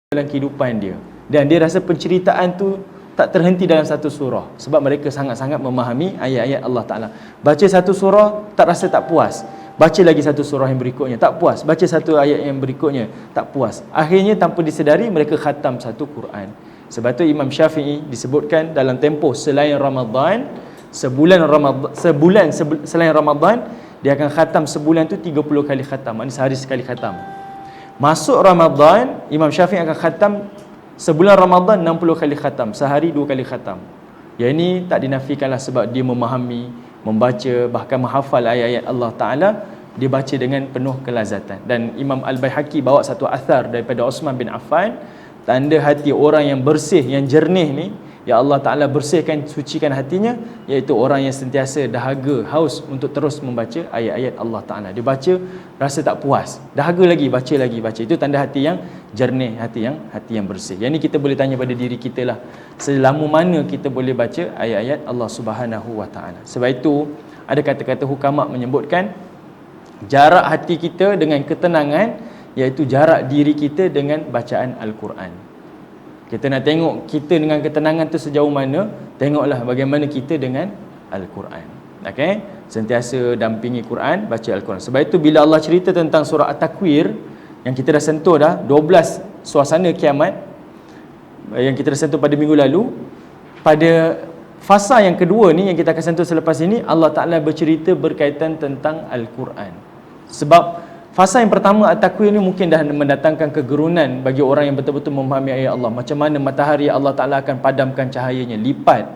dalam kehidupan dia, dan dia rasa penceritaan tu tak terhenti dalam satu surah, sebab mereka sangat-sangat memahami ayat-ayat Allah Ta'ala. Baca satu surah tak rasa tak puas, baca lagi satu surah yang berikutnya tak puas, baca satu ayat yang berikutnya tak puas, akhirnya tanpa disedari mereka khatam satu Quran. Sebab tu Imam Syafi'i disebutkan dalam tempoh selain Ramadan, sebulan selain Ramadan, dia akan khatam sebulan tu 30 kali khatam, maknanya sehari sekali khatam. Masuk Ramadan, Imam Syafi'i akan khatam sebulan Ramadan 60 kali khatam, sehari 2 kali khatam. Yang ini tak dinafikanlah sebab dia memahami, membaca, bahkan menghafal ayat-ayat Allah Ta'ala, dia baca dengan penuh kelazatan. Dan Imam Al-Baihaqi bawa satu athar daripada Osman bin Affan, tanda hati orang yang bersih, yang jernih ni, ya Allah Ta'ala bersihkan, sucikan hatinya, iaitu orang yang sentiasa dahaga, haus untuk terus membaca ayat-ayat Allah Ta'ala. Dia baca, rasa tak puas, dahaga lagi, baca lagi, baca. Itu tanda hati yang jernih, hati yang bersih. Yang ni kita boleh tanya pada diri kita lah, selama mana kita boleh baca ayat-ayat Allah Subhanahu Wa Ta'ala. Sebab itu, ada kata-kata hukama menyebutkan, jarak hati kita dengan ketenangan, iaitu jarak diri kita dengan bacaan Al-Quran. Kita nak tengok kita dengan ketenangan tu sejauh mana, tengoklah bagaimana kita dengan Al-Quran. Okay? Sentiasa dampingi Quran, baca Al-Quran. Sebab itu bila Allah cerita tentang surah At-Takwir, yang kita dah sentuh dah, 12 suasana kiamat, yang kita dah sentuh pada minggu lalu, pada fasa yang kedua ni, yang kita akan sentuh selepas ini, Allah Ta'ala bercerita berkaitan tentang Al-Quran. Sebab fasa yang pertama At-Takwir ni mungkin dah mendatangkan kegerunan bagi orang yang betul-betul memahami ayat Allah. Macam mana matahari Allah Ta'ala akan padamkan cahayanya, lipat.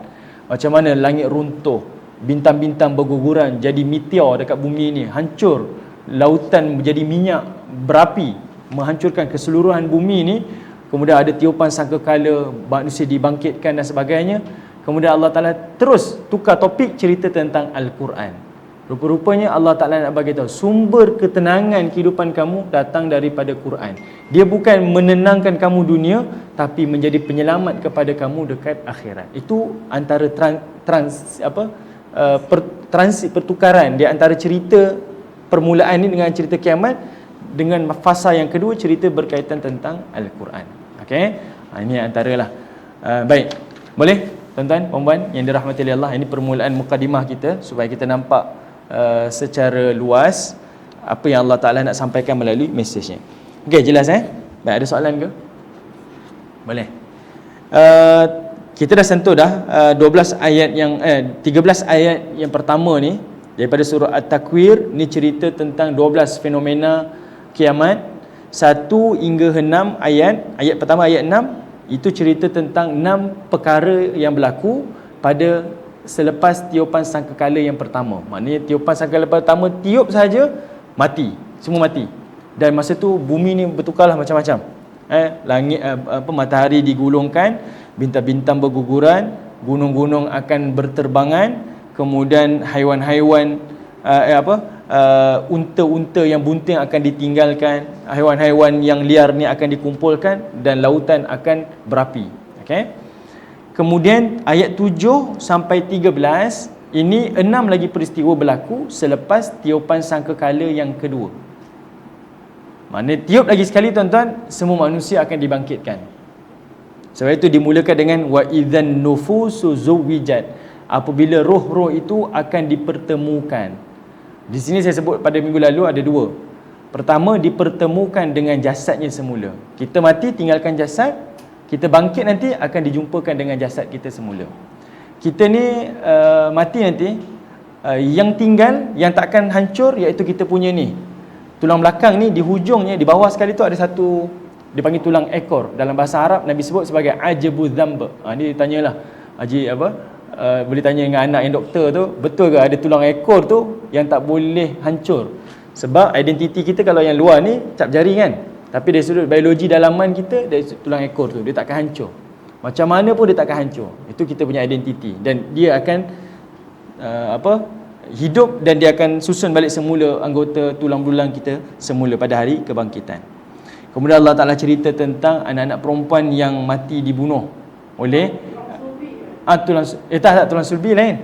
Macam mana langit runtuh, bintang-bintang berguguran, jadi meteor dekat bumi ni, hancur. Lautan menjadi minyak, berapi, menghancurkan keseluruhan bumi ni. Kemudian ada tiupan sangkakala, manusia dibangkitkan dan sebagainya. Kemudian Allah Ta'ala terus tukar topik, cerita tentang Al-Quran. Rupa-rupanya Allah Ta'ala nak bagi tahu, sumber ketenangan kehidupan kamu datang daripada Quran. Dia bukan menenangkan kamu dunia, tapi menjadi penyelamat kepada kamu dekat akhirat. Itu antara transit pertukaran di antara cerita permulaan ni dengan cerita kiamat, dengan fasa yang kedua, cerita berkaitan tentang Al-Quran. Okey, ini antaralah. Baik, boleh tuan-tuan, puan-puan yang dirahmati oleh Allah, ini permulaan mukadimah kita supaya kita nampak secara luas apa yang Allah Ta'ala nak sampaikan melalui mesejnya. Okey, jelas Baik, ada soalan ke? Boleh. Kita dah sentuh dah 13 ayat yang pertama ni daripada surah At-Takwir. Ni cerita tentang 12 fenomena kiamat. 1 hingga 6 ayat. Ayat pertama, ayat 6, itu cerita tentang 6 perkara yang berlaku pada selepas tiupan sangkakala yang pertama. Maknanya tiupan sangkakala pertama tiup saja, mati, semua mati. Dan masa tu bumi ni bertukarlah macam-macam. Langit matahari digulungkan, bintang-bintang berguguran, gunung-gunung akan berterbangan, kemudian haiwan-haiwan unta-unta yang bunting akan ditinggalkan, haiwan-haiwan yang liar ni akan dikumpulkan, dan lautan akan berapi. Okey. Kemudian ayat 7 sampai 13, ini 6 lagi peristiwa berlaku selepas tiupan sangkakala yang kedua. Maknanya tiup lagi sekali tuan-tuan, semua manusia akan dibangkitkan. Sebab itu dimulakan dengan wa idzan nufusu zuwijat, apabila roh-roh itu akan dipertemukan. Di sini saya sebut pada minggu lalu ada 2. Pertama, dipertemukan dengan jasadnya semula. Kita mati tinggalkan jasad, kita bangkit nanti akan dijumpakan dengan jasad kita semula. Kita ni mati nanti, yang tinggal, yang takkan hancur, iaitu kita punya ni tulang belakang ni. Di hujungnya, di bawah sekali tu ada satu, dipanggil tulang ekor. Dalam bahasa Arab Nabi sebut sebagai ajabu dzamb. Ni tanyalah Haji boleh tanya dengan anak yang doktor tu, betul ke ada tulang ekor tu yang tak boleh hancur? Sebab identiti kita kalau yang luar ni cap jari kan, tapi dari sudut biologi dalaman kita, dari tulang ekor tu, dia takkan hancur. Macam mana pun dia takkan hancur. Itu kita punya identiti. Dan dia akan hidup, dan dia akan susun balik semula anggota tulang belulang kita semula pada hari kebangkitan. Kemudian Allah Ta'ala cerita tentang anak-anak perempuan yang mati dibunuh oleh tulang sulbi lain.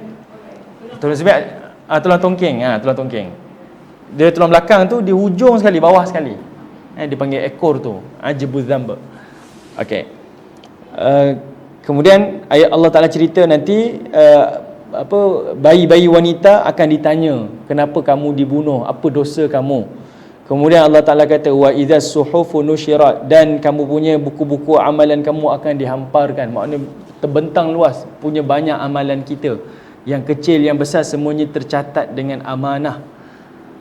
Tulang sulbi, tulang tongking. Tulang tongking. Dia tulang belakang tu di hujung sekali, bawah sekali. Dipanggil ekor tu, ajabuz dzamb. Okey. Kemudian ayat Allah Taala cerita nanti bayi-bayi wanita akan ditanya, kenapa kamu dibunuh, apa dosa kamu. Kemudian Allah Taala kata wa idzas suhufu nusyirat, dan kamu punya buku-buku amalan kamu akan dihamparkan. Maknanya terbentang luas, punya banyak amalan kita, yang kecil yang besar semuanya tercatat dengan amanah.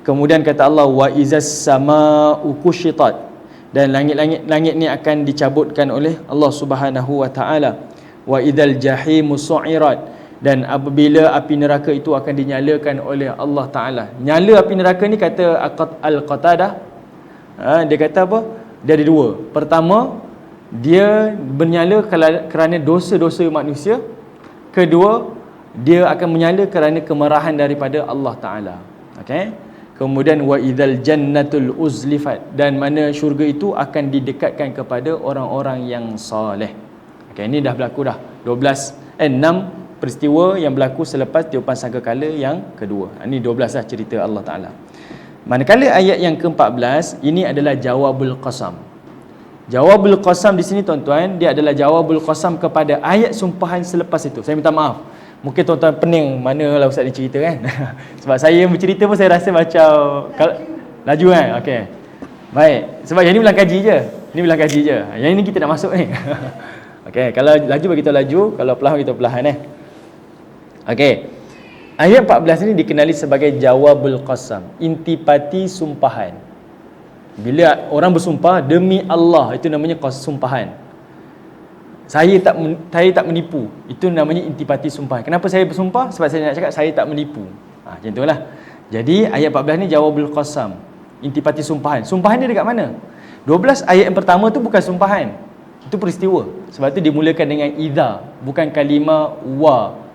Kemudian kata Allah wa idzas samaa'u kushitat, dan langit ni akan dicabutkan oleh Allah Subhanahu wa taala. Wa idzal jahimu su'irat, dan apabila api neraka itu akan dinyalakan oleh Allah Taala. Nyala api neraka ni kata Al-Qatadah, dia kata apa? Dia ada dua. Pertama, dia bernyala kerana dosa-dosa manusia. Kedua, dia akan menyala kerana kemarahan daripada Allah Taala. Okey. Kemudian wa idzal jannatul uzlifat, dan mana syurga itu akan didekatkan kepada orang-orang yang soleh. Okey, ini dah berlaku dah 6 peristiwa yang berlaku selepas tiupan sangkakala yang kedua. Ini 12 lah cerita Allah Taala. Manakala ayat yang ke-14 ini adalah jawabul qasam. Jawabul qasam di sini tuan-tuan, dia adalah jawabul qasam kepada ayat sumpahan selepas itu. Saya minta maaf, mungkin tuan-tuan pening mana lah Ustaz ni cerita kan. Sebab saya bercerita pun saya rasa macam laju kan. Okey. Baik, sebab yang ni bilang kaji je. Ni bilang kaji je. Yang ini kita nak masuk ni. Okey, kalau laju bagi kita laju, kalau perlahan kita perlahan Okey. Ayat 14 ni dikenali sebagai jawabul qasam, intipati sumpahan. Bila orang bersumpah demi Allah, itu namanya sumpahan. Saya tak menipu, itu namanya intipati sumpah. Kenapa saya bersumpah? Sebab saya nak cakap saya tak menipu. Macam itulah. Jadi ayat 14 ni jawabul qasam, intipati sumpahan. Sumpahan dia dekat mana? 12 ayat yang pertama tu bukan sumpahan, itu peristiwa. Sebab tu dimulakan dengan idza, bukan kalimah wa.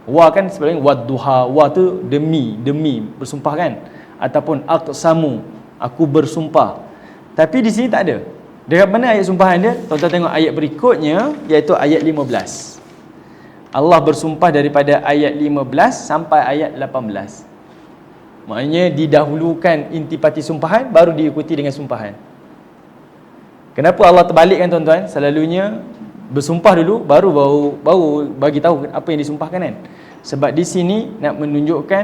Wa kan sebenarnya wadduha, wa tu demi bersumpah kan, ataupun aqsamu, aku bersumpah. Tapi di sini tak ada. Dekat mana ayat sumpahan dia? Tuan-tuan tengok ayat berikutnya, iaitu ayat 15. Allah bersumpah daripada ayat 15 sampai ayat 18. Maknanya didahulukan intipati sumpahan, baru diikuti dengan sumpahan. Kenapa Allah terbalikkan tuan-tuan? Selalunya bersumpah dulu, baru bagi tahu apa yang disumpahkan kan. Sebab di sini nak menunjukkan,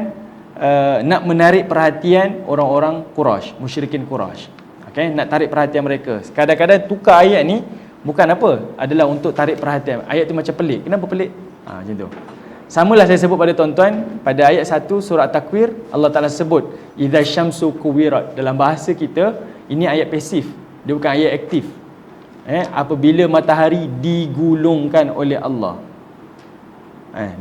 nak menarik perhatian orang-orang Quraisy, musyrikin Quraisy. Okay, nak tarik perhatian mereka. Kadang-kadang tukar ayat ni bukan apa, adalah untuk tarik perhatian. Ayat tu macam pelik. Kenapa pelik? Macam tu. Samalah saya sebut pada tuan-tuan, pada ayat 1 surah Takwir, Allah Ta'ala sebut idza syamsu kuwirat. Dalam bahasa kita, ini ayat pasif, dia bukan ayat aktif. Apabila matahari digulungkan oleh Allah.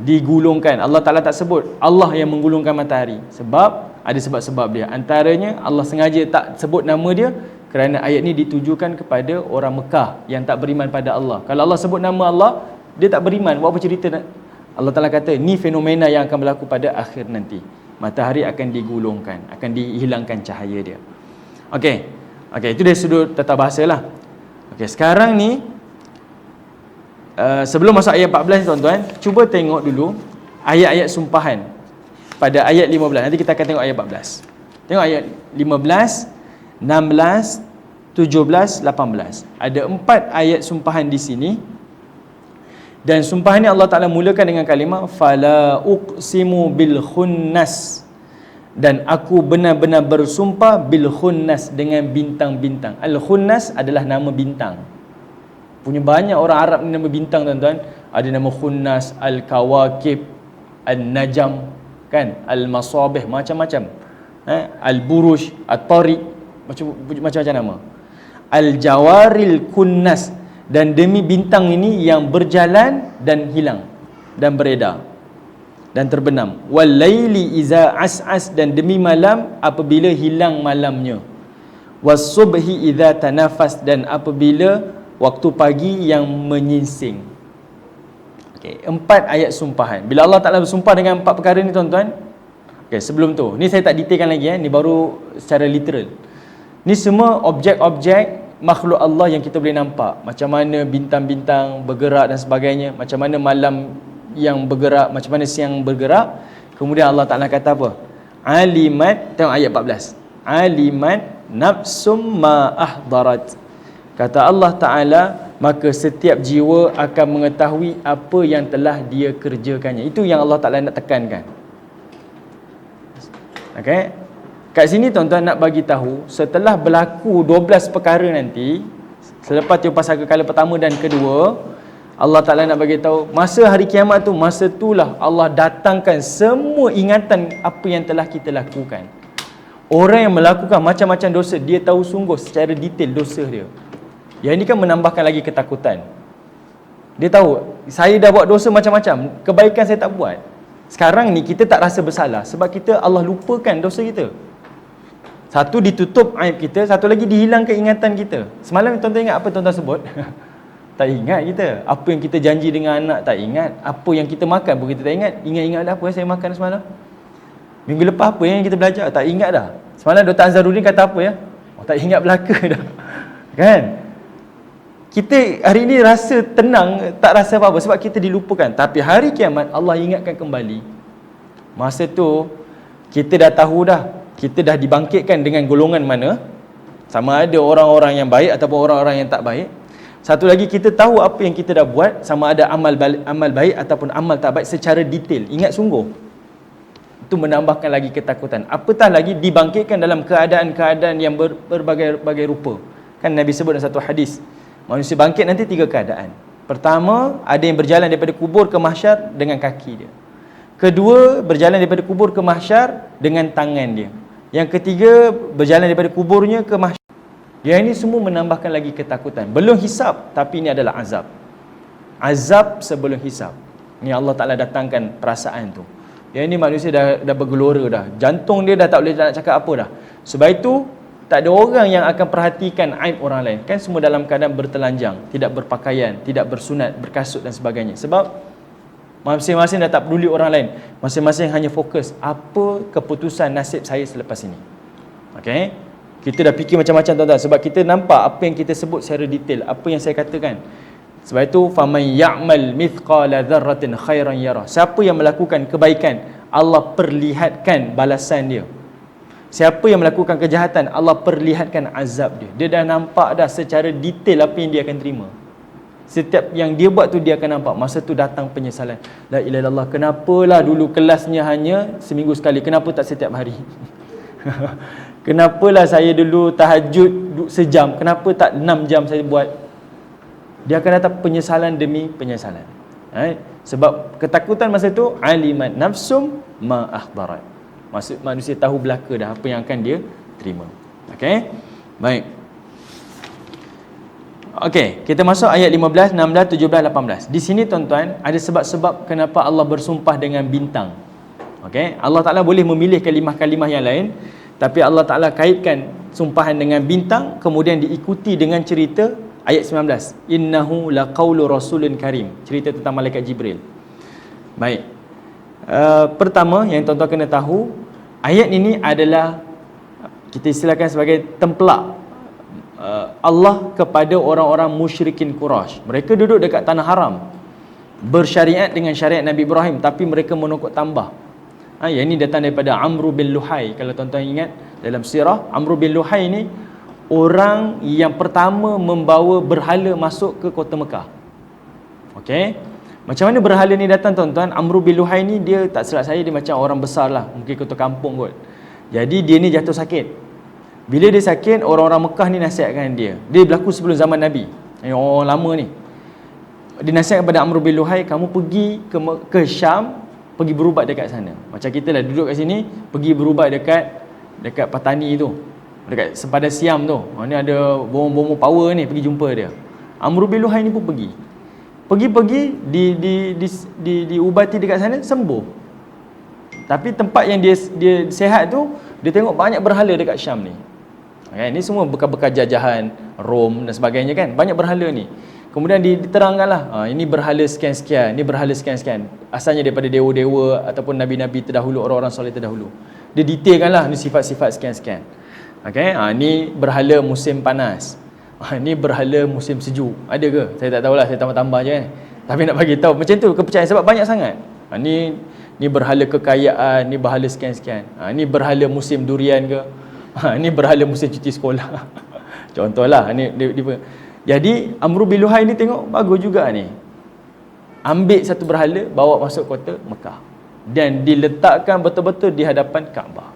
Digulungkan. Allah Ta'ala tak sebut Allah yang menggulungkan matahari, sebab ada sebab-sebab dia. Antaranya Allah sengaja tak sebut nama dia kerana ayat ni ditujukan kepada orang Mekah yang tak beriman pada Allah. Kalau Allah sebut nama Allah, dia tak beriman, buat apa cerita nak? Allah Ta'ala kata ni fenomena yang akan berlaku pada akhir nanti. Matahari akan digulungkan, akan dihilangkan cahaya dia. Okey, itu dari sudut tata bahasa lah. Okey, sekarang ni sebelum masuk ayat 14 tuan-tuan, cuba tengok dulu ayat-ayat sumpahan pada ayat 15. Nanti kita akan tengok ayat 14. Tengok ayat 15, 16, 17, 18. Ada 4 ayat sumpahan di sini. Dan sumpahan ni Allah Ta'ala mulakan dengan kalimah fala uqsimu bil khunnas, dan aku benar-benar bersumpah bil khunnas, dengan bintang-bintang. Al khunnas adalah nama bintang. Punya banyak orang Arab ni nama bintang tuan-tuan. Ada nama khunnas, al kawakib, al najam kan, al masabih, macam-macam. Al buruj, at tariq, macam-macam nama. Al jawaril kunnas, dan demi bintang ini yang berjalan dan hilang dan beredar dan terbenam. Wal laili iza as'as, dan demi malam apabila hilang malamnya. Was subhi iza tanafas, dan apabila waktu pagi yang menyingsing. Okey, 4 ayat sumpahan. Bila Allah Ta'ala bersumpah dengan 4 perkara ni tuan-tuan. Okey, sebelum tu, ni saya tak detailkan lagi ni baru secara literal. Ni semua objek-objek makhluk Allah yang kita boleh nampak. Macam mana bintang-bintang bergerak dan sebagainya, macam mana malam yang bergerak, macam mana siang bergerak. Kemudian Allah Ta'ala kata apa? Alimat, tengok ayat 14. Alimat nafsum ma ahdarat. Kata Allah Ta'ala, maka setiap jiwa akan mengetahui apa yang telah dia kerjakannya. Itu yang Allah Ta'ala nak tekankan. Okay? Kat sini tuan-tuan nak bagi tahu, setelah berlaku 12 perkara nanti, selepas tiupan sangkakala pertama dan kedua, Allah Ta'ala nak bagi tahu masa hari kiamat tu, masa itulah Allah datangkan semua ingatan apa yang telah kita lakukan. Orang yang melakukan macam-macam dosa, dia tahu sungguh secara detail dosa dia. Yang ini kan menambahkan lagi ketakutan. Dia tahu, saya dah buat dosa macam-macam, kebaikan saya tak buat. Sekarang ni kita tak rasa bersalah sebab kita, Allah lupakan dosa kita. Satu ditutup aib kita, satu lagi dihilangkan ingatan kita. Semalam tuan-tuan ingat apa tuan-tuan sebut? Tak ingat kita. Apa yang kita janji dengan anak tak ingat. Apa yang kita makan pun kita tak ingat. Ingat-ingat dah apa yang saya makan semalam. Minggu lepas apa yang kita belajar, tak ingat dah. Semalam Dr. Azharuddin kata apa ya? Oh, tak ingat belaka dah. Kan? Kita hari ini rasa tenang, tak rasa apa-apa sebab kita dilupakan. Tapi hari kiamat Allah ingatkan kembali. Masa tu kita dah tahu dah, kita dah dibangkitkan dengan golongan mana, sama ada orang-orang yang baik ataupun orang-orang yang tak baik. Satu lagi, kita tahu apa yang kita dah buat, sama ada amal baik ataupun amal tak baik secara detail. Ingat sungguh. Itu menambahkan lagi ketakutan. Apatah lagi dibangkitkan dalam keadaan-keadaan yang berbagai rupa. Kan Nabi sebut dalam satu hadis, manusia bangkit nanti 3 keadaan. Pertama, ada yang berjalan daripada kubur ke mahsyar dengan kaki dia. Kedua, berjalan daripada kubur ke mahsyar dengan tangan dia. Yang ketiga, berjalan daripada kuburnya ke mahsyar. Yang ini semua menambahkan lagi ketakutan. Belum hisab, tapi ini adalah azab. Azab sebelum hisab. Ini Allah Ta'ala datangkan perasaan tu. Yang ini manusia dah bergelora dah. Jantung dia dah tak boleh nak cakap apa dah. Sebab itu, tak ada orang yang akan perhatikan aib orang lain. Kan semua dalam keadaan bertelanjang, tidak berpakaian, tidak bersunat, berkasut dan sebagainya. Sebab masing-masing dah tak peduli orang lain. Masing-masing hanya fokus apa keputusan nasib saya selepas ini. Okay? Kita dah fikir macam-macam tuan-tuan. Sebab kita nampak apa yang kita sebut secara detail, apa yang saya katakan. Sebab itu, faman ya'mal mithqala dzarratin khairan yarah. Siapa yang melakukan kebaikan, Allah perlihatkan balasan dia. Siapa yang melakukan kejahatan, Allah perlihatkan azab dia. Dia dah nampak dah secara detail apa yang dia akan terima. Setiap yang dia buat tu dia akan nampak. Masa tu datang penyesalan. La ilaha illallah, kenapalah dulu kelasnya hanya seminggu sekali, kenapa tak setiap hari? Kenapalah saya dulu tahajud sejam, kenapa tak 6 jam saya buat? Dia akan datang penyesalan demi penyesalan. Sebab ketakutan masa tu, aliman nafsum ma ahdarat. Maksud manusia tahu belaka dah apa yang akan dia terima. Okey? Baik. Okey, kita masuk ayat 15, 16, 17, 18. Di sini tuan-tuan ada sebab-sebab kenapa Allah bersumpah dengan bintang. Okey? Allah Taala boleh memilih kalimah-kalimah yang lain, tapi Allah Taala kaitkan sumpahan dengan bintang, kemudian diikuti dengan cerita ayat 19. Innahu laqaulu rasulin karim. Cerita tentang malaikat Jibril. Baik. Pertama yang tuan-tuan kena tahu, ayat ini adalah kita istilahkan sebagai templak Allah kepada orang-orang musyrikin Quraisy. Mereka duduk dekat tanah haram, bersyariat dengan syariat Nabi Ibrahim, tapi mereka menokok tambah. Yang ini datang daripada Amr bin Luhai. Kalau tuan-tuan ingat dalam sirah, Amr bin Luhai ni orang yang pertama membawa berhala masuk ke kota Mekah. Okey? Macam mana berhala ni datang tuan-tuan? Amr bin Luhai ni dia tak silap saya dia macam orang besar lah, mungkin kota kampung kot. Jadi dia ni jatuh sakit. Bila dia sakit, orang-orang Mekah ni nasihatkan dia. Dia berlaku sebelum zaman Nabi. Orang lama ni. Dia nasihat kepada Amr bin Luhai, kamu pergi ke Syam, pergi berubat dekat sana. Macam kita lah duduk kat sini, pergi berubat dekat Patani tu, dekat sepada Siam tu. Ni ada bomo-bomo power ni, pergi jumpa dia. Amr bin Luhai ni pun pergi. Pergi diubati dekat sana, sembuh. Tapi tempat yang dia sihat tu, dia tengok banyak berhala dekat Syam ni. Ini semua bekas-bekas jajahan Rom dan sebagainya kan. Banyak berhala ni. Kemudian diterangkanlah, ini berhala sekian-sekian, ini berhala sekian-sekian. Asalnya daripada dewa-dewa ataupun nabi-nabi terdahulu, orang-orang soleh terdahulu. Dia detailkanlah ni sifat-sifat sekian-sekian. Okey, ni berhala musim panas. Ni berhala musim sejuk. Ada ke? Saya tak tahulah, saya tambah-tambah je kan. Tapi nak bagi tahu macam tu kepercayaan sebab banyak sangat. Ni berhala kekayaan, ni berhala sekian-sekian. Ni berhala musim durian ke? Ni berhala musim cuti sekolah. Contohlah ni dia Jadi Amru bin Luhai ni tengok bagus juga ni, ambil satu berhala, bawa masuk kota Mekah dan diletakkan betul-betul di hadapan Kaabah.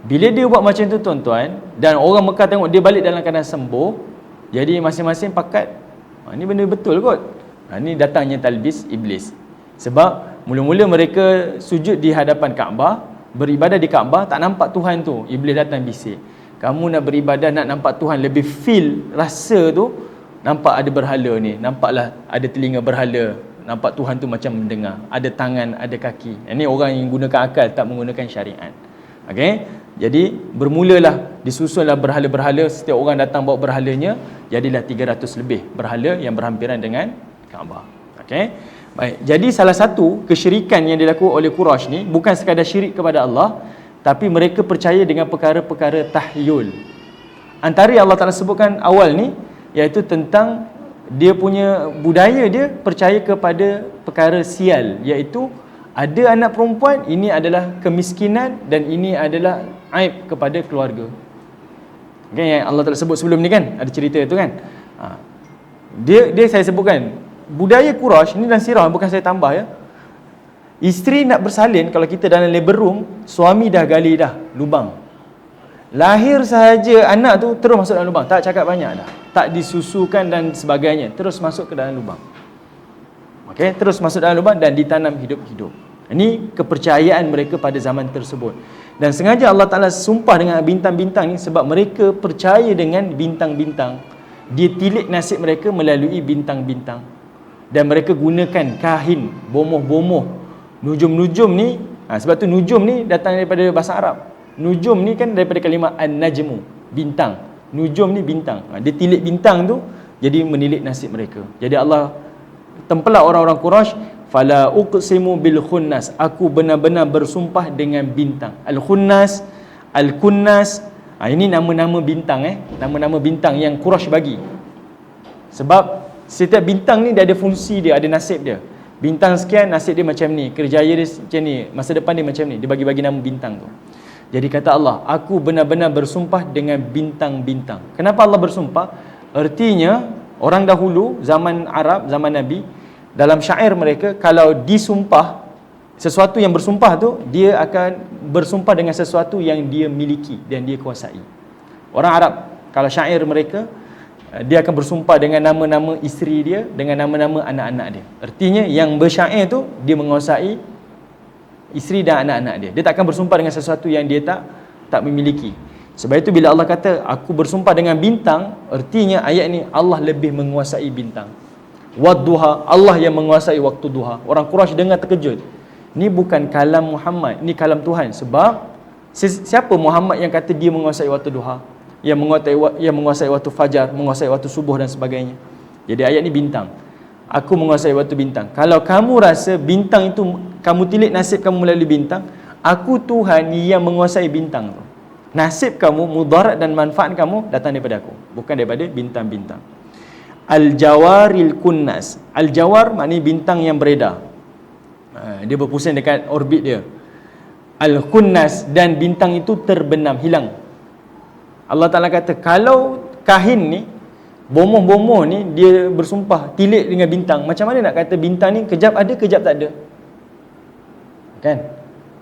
Bila dia buat macam tu tuan-tuan, dan orang Mekah tengok dia balik dalam keadaan sembuh, jadi masing-masing pakat, ni benda betul kot. Ni datangnya talbis iblis. Sebab mula-mula mereka sujud di hadapan Kaabah, beribadah di Kaabah, tak nampak Tuhan tu. Iblis datang bisik, kamu nak beribadah, nak nampak Tuhan, lebih feel, rasa tu, nampak ada berhala ni, nampaklah ada telinga berhala, nampak Tuhan tu macam mendengar, ada tangan, ada kaki. Ini orang yang gunakan akal, tak menggunakan syariat. Okey, jadi bermulalah disusunlah berhala-berhala, setiap orang datang bawa berhalanya, jadilah 300 lebih berhala yang berhampiran dengan Kaabah. Okey, baik. Jadi salah satu kesyirikan yang dilakukan oleh Quraisy ni bukan sekadar syirik kepada Allah, tapi mereka percaya dengan perkara-perkara tahyul. Antara yang Allah Ta'ala sebutkan awal ni, iaitu tentang dia punya budaya, dia percaya kepada perkara sial, iaitu ada anak perempuan, ini adalah kemiskinan dan ini adalah aib kepada keluarga. Okay, yang Allah Ta'ala sebut sebelum ni kan, ada cerita itu kan. Dia saya sebutkan budaya Quraisy ni dan sirah, bukan saya tambah ya. Isteri nak bersalin, kalau kita dalam labor room, suami dah gali dah lubang, lahir sahaja anak tu terus masuk dalam lubang, tak cakap banyak dah, tak disusukan dan sebagainya, terus masuk ke dalam lubang. Okey, terus masuk dalam lubang dan ditanam hidup-hidup. Ini kepercayaan mereka pada zaman tersebut. Dan sengaja Allah Ta'ala sumpah dengan bintang-bintang ni sebab mereka percaya dengan bintang-bintang. Dia tilik nasib mereka melalui bintang-bintang. Dan mereka gunakan kahin, bomoh-bomoh, nujum-nujum ni. Sebab tu nujum ni datang daripada bahasa Arab. Nujum ni kan daripada kalimah an-najmu, bintang. Nujum ni bintang. Dia tilik bintang tu, jadi menilik nasib mereka. Jadi Allah tempelak orang-orang Quraisy, fala uqsimu bil khunnas, aku benar-benar bersumpah dengan bintang. Al khunnas, al kunnas, ini nama-nama bintang nama-nama bintang yang Quraisy bagi. Sebab setiap bintang ni dia ada fungsi dia, ada nasib dia. Bintang sekian nasib dia macam ni, kerjaya dia macam ni, masa depan dia macam ni. Dia bagi-bagi nama bintang tu. Jadi kata Allah, aku benar-benar bersumpah dengan bintang-bintang. Kenapa Allah bersumpah? Artinya orang dahulu, zaman Arab, zaman Nabi, dalam syair mereka, kalau disumpah, sesuatu yang bersumpah tu, dia akan bersumpah dengan sesuatu yang dia miliki dan dia kuasai. Orang Arab, kalau syair mereka, dia akan bersumpah dengan nama-nama isteri dia, dengan nama-nama anak-anak dia. Artinya yang bersyair tu, dia menguasai isteri dan anak-anak dia. Dia tak akan bersumpah dengan sesuatu yang dia tak memiliki. Sebab itu bila Allah kata, aku bersumpah dengan bintang, artinya ayat ni Allah lebih menguasai bintang. Wadduha, Allah yang menguasai waktu duha. Orang Quraisy dengar terkejut. Ni bukan kalam Muhammad, ni kalam Tuhan. Sebab siapa Muhammad yang kata dia menguasai waktu duha, yang menguasai waktu fajar, menguasai waktu subuh dan sebagainya. Jadi ayat ni bintang. Aku menguasai waktu bintang. Kalau kamu rasa bintang itu, kamu tilik nasib kamu melalui bintang, aku Tuhan yang menguasai bintang tu. Nasib kamu, mudarat dan manfaat kamu datang daripada aku, bukan daripada bintang-bintang. Al-Jawaril Kunnas. Al-Jawar maknanya bintang yang beredar, dia berpusing dekat orbit dia. Al-Kunnas, dan bintang itu terbenam, hilang. Allah Ta'ala kata, kalau kahin ni, bomoh-bomoh ni, dia bersumpah tilik dengan bintang, macam mana nak kata bintang ni kejap ada, kejap tak ada? Kan?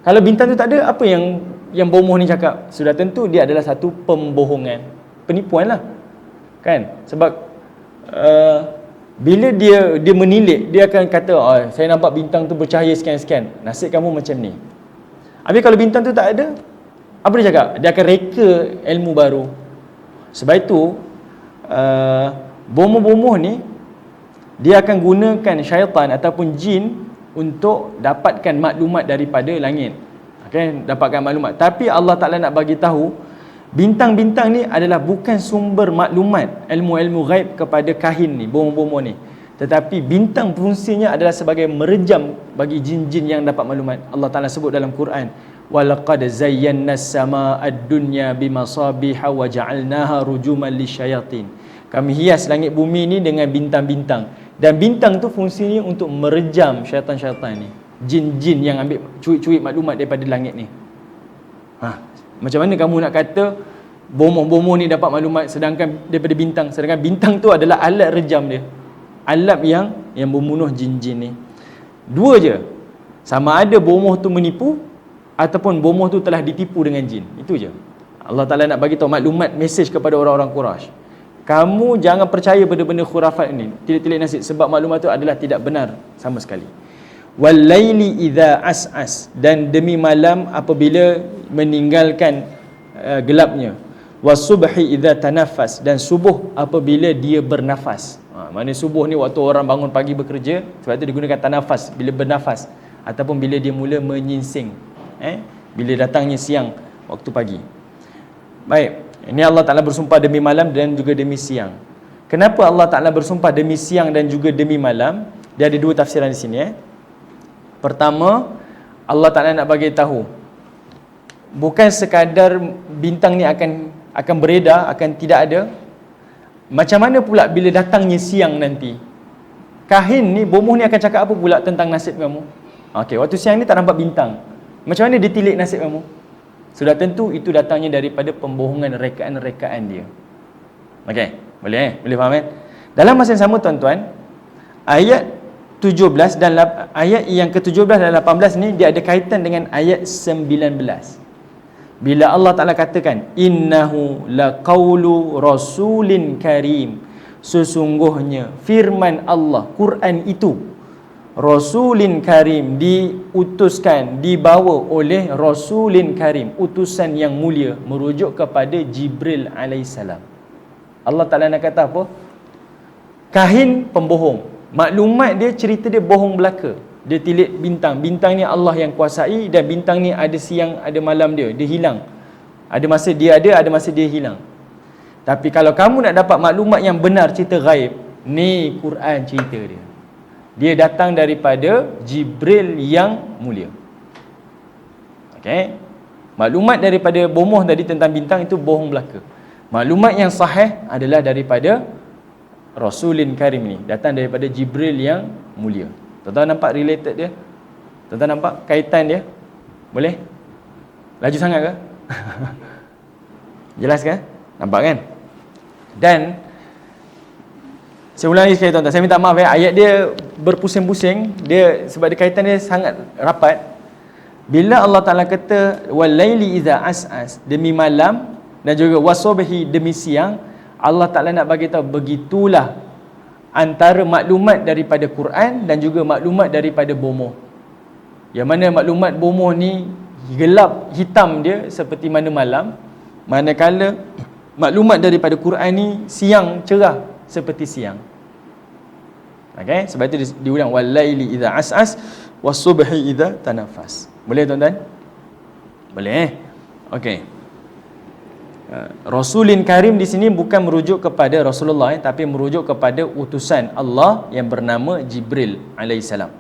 Kalau bintang tu tak ada, apa yang bomoh ni cakap? Sudah tentu dia adalah satu pembohongan, penipuan lah. Kan? Sebab bila dia menilik, dia akan kata, saya nampak bintang tu bercahaya sekian-sekian, nasib kamu macam ni. Habis kalau bintang tu tak ada, apa dia cakap? Dia akan reka ilmu baru. Sebab itu bomoh-bomoh ni, dia akan gunakan syaitan ataupun jin untuk dapatkan maklumat daripada langit. Okay? Dapatkan maklumat. Tapi Allah Ta'ala nak bagi tahu, bintang-bintang ni adalah bukan sumber maklumat, ilmu-ilmu ghaib kepada kahin ni, bomoh-bomoh ni. Tetapi bintang fungsinya adalah sebagai merejam bagi jin-jin yang dapat maklumat. Allah Ta'ala sebut dalam Quran, وَلَقَدْ زَيَّنَّا السَّمَاءَ الدُّنْيَا بِمَصَابِحَ وَجَعَلْنَاهَا رُجُومًا لِلشَّيَاطِينَ. Kami hias langit bumi ni dengan bintang-bintang. Dan bintang tu fungsinya untuk merejam syaitan-syaitan ni, jin-jin yang ambil cuit-cuit maklumat daripada langit ni. Macam mana kamu nak kata bomoh-bomoh ni dapat maklumat daripada bintang, sedangkan bintang tu adalah alat rejam dia, alat yang membunuh jin-jin ni. Dua je, sama ada bomoh tu menipu ataupun bomoh tu telah ditipu dengan jin. Itu je. Allah Ta'ala nak bagi tahu maklumat, mesej kepada orang-orang Quraisy. Kamu jangan percaya benda-benda khurafat ini, tilik-tilik nasib, sebab maklumat itu adalah tidak benar sama sekali. Wal laili idza as'as, dan demi malam apabila meninggalkan gelapnya. Was subhi idza tanaffas, dan subuh apabila dia bernafas. Mana subuh ni waktu orang bangun pagi bekerja, sebab itu digunakan tanafas, bila bernafas, ataupun bila dia mula menyingsing, bila datangnya siang waktu pagi. Baik, ini Allah Ta'ala bersumpah demi malam dan juga demi siang. Kenapa Allah Ta'ala bersumpah demi siang dan juga demi malam? Dia ada dua tafsiran di sini. Pertama, Allah Ta'ala nak bagi tahu, bukan sekadar bintang ni akan beredar, akan tidak ada. Macam mana pula bila datangnya siang nanti? Kahin ni, bomoh ni akan cakap apa pula tentang nasib kamu? Okey, waktu siang ni tak nampak bintang. Macam mana dia tilik nasib kamu? Sudah tentu itu datangnya daripada pembohongan, rekaan-rekaan dia. Okey, boleh boleh faham kan? Dalam masa yang sama tuan-tuan, ayat 17 dan ayat yang ke-17 dan 18 ni dia ada kaitan dengan ayat 19. Bila Allah Ta'ala katakan, innahu laqaulu rasulin karim, sesungguhnya firman Allah, Quran itu, rasulin karim, diutuskan, dibawa oleh rasulin karim, utusan yang mulia, merujuk kepada Jibril alaihissalam. Allah Ta'ala nak kata apa? Kahin pembohong, maklumat dia, cerita dia bohong belaka. Dia tilik bintang, bintang ni Allah yang kuasai, dan bintang ni ada siang, ada malam dia hilang. Ada masa dia ada masa dia hilang. Tapi kalau kamu nak dapat maklumat yang benar, cerita ghaib, ni Quran cerita dia. Dia datang daripada Jibril yang mulia. Okey. Maklumat daripada bomoh tadi tentang bintang itu bohong belaka. Maklumat yang sahih adalah daripada Rasulin Karim ni, datang daripada Jibril yang mulia. Tuan-tuan nampak related dia? Tuan-tuan nampak kaitan dia? Boleh? Laju sangat ke? Jelas ke? Nampak kan? Dan saya ulang lagi sekali tuan-tuan, saya minta maaf ayat dia berpusing-pusing, dia sebab dia kaitan dia sangat rapat. Bila Allah Ta'ala kata wal laili idza as'as, demi malam, dan juga wasubhi, demi siang, Allah Ta'ala nak bagi tahu begitulah antara maklumat daripada Quran dan juga maklumat daripada bomoh. Yang mana maklumat bomoh ni gelap hitam dia seperti mana malam, manakala maklumat daripada Quran ni siang cerah seperti siang. Okey, sebab itu diulang wal laili idza as'as was-subhi idza tanaffas. Boleh tuan-tuan? Boleh. Okey. Rasulin Karim di sini bukan merujuk kepada Rasulullah, tapi merujuk kepada utusan Allah yang bernama Jibril alaihissalam.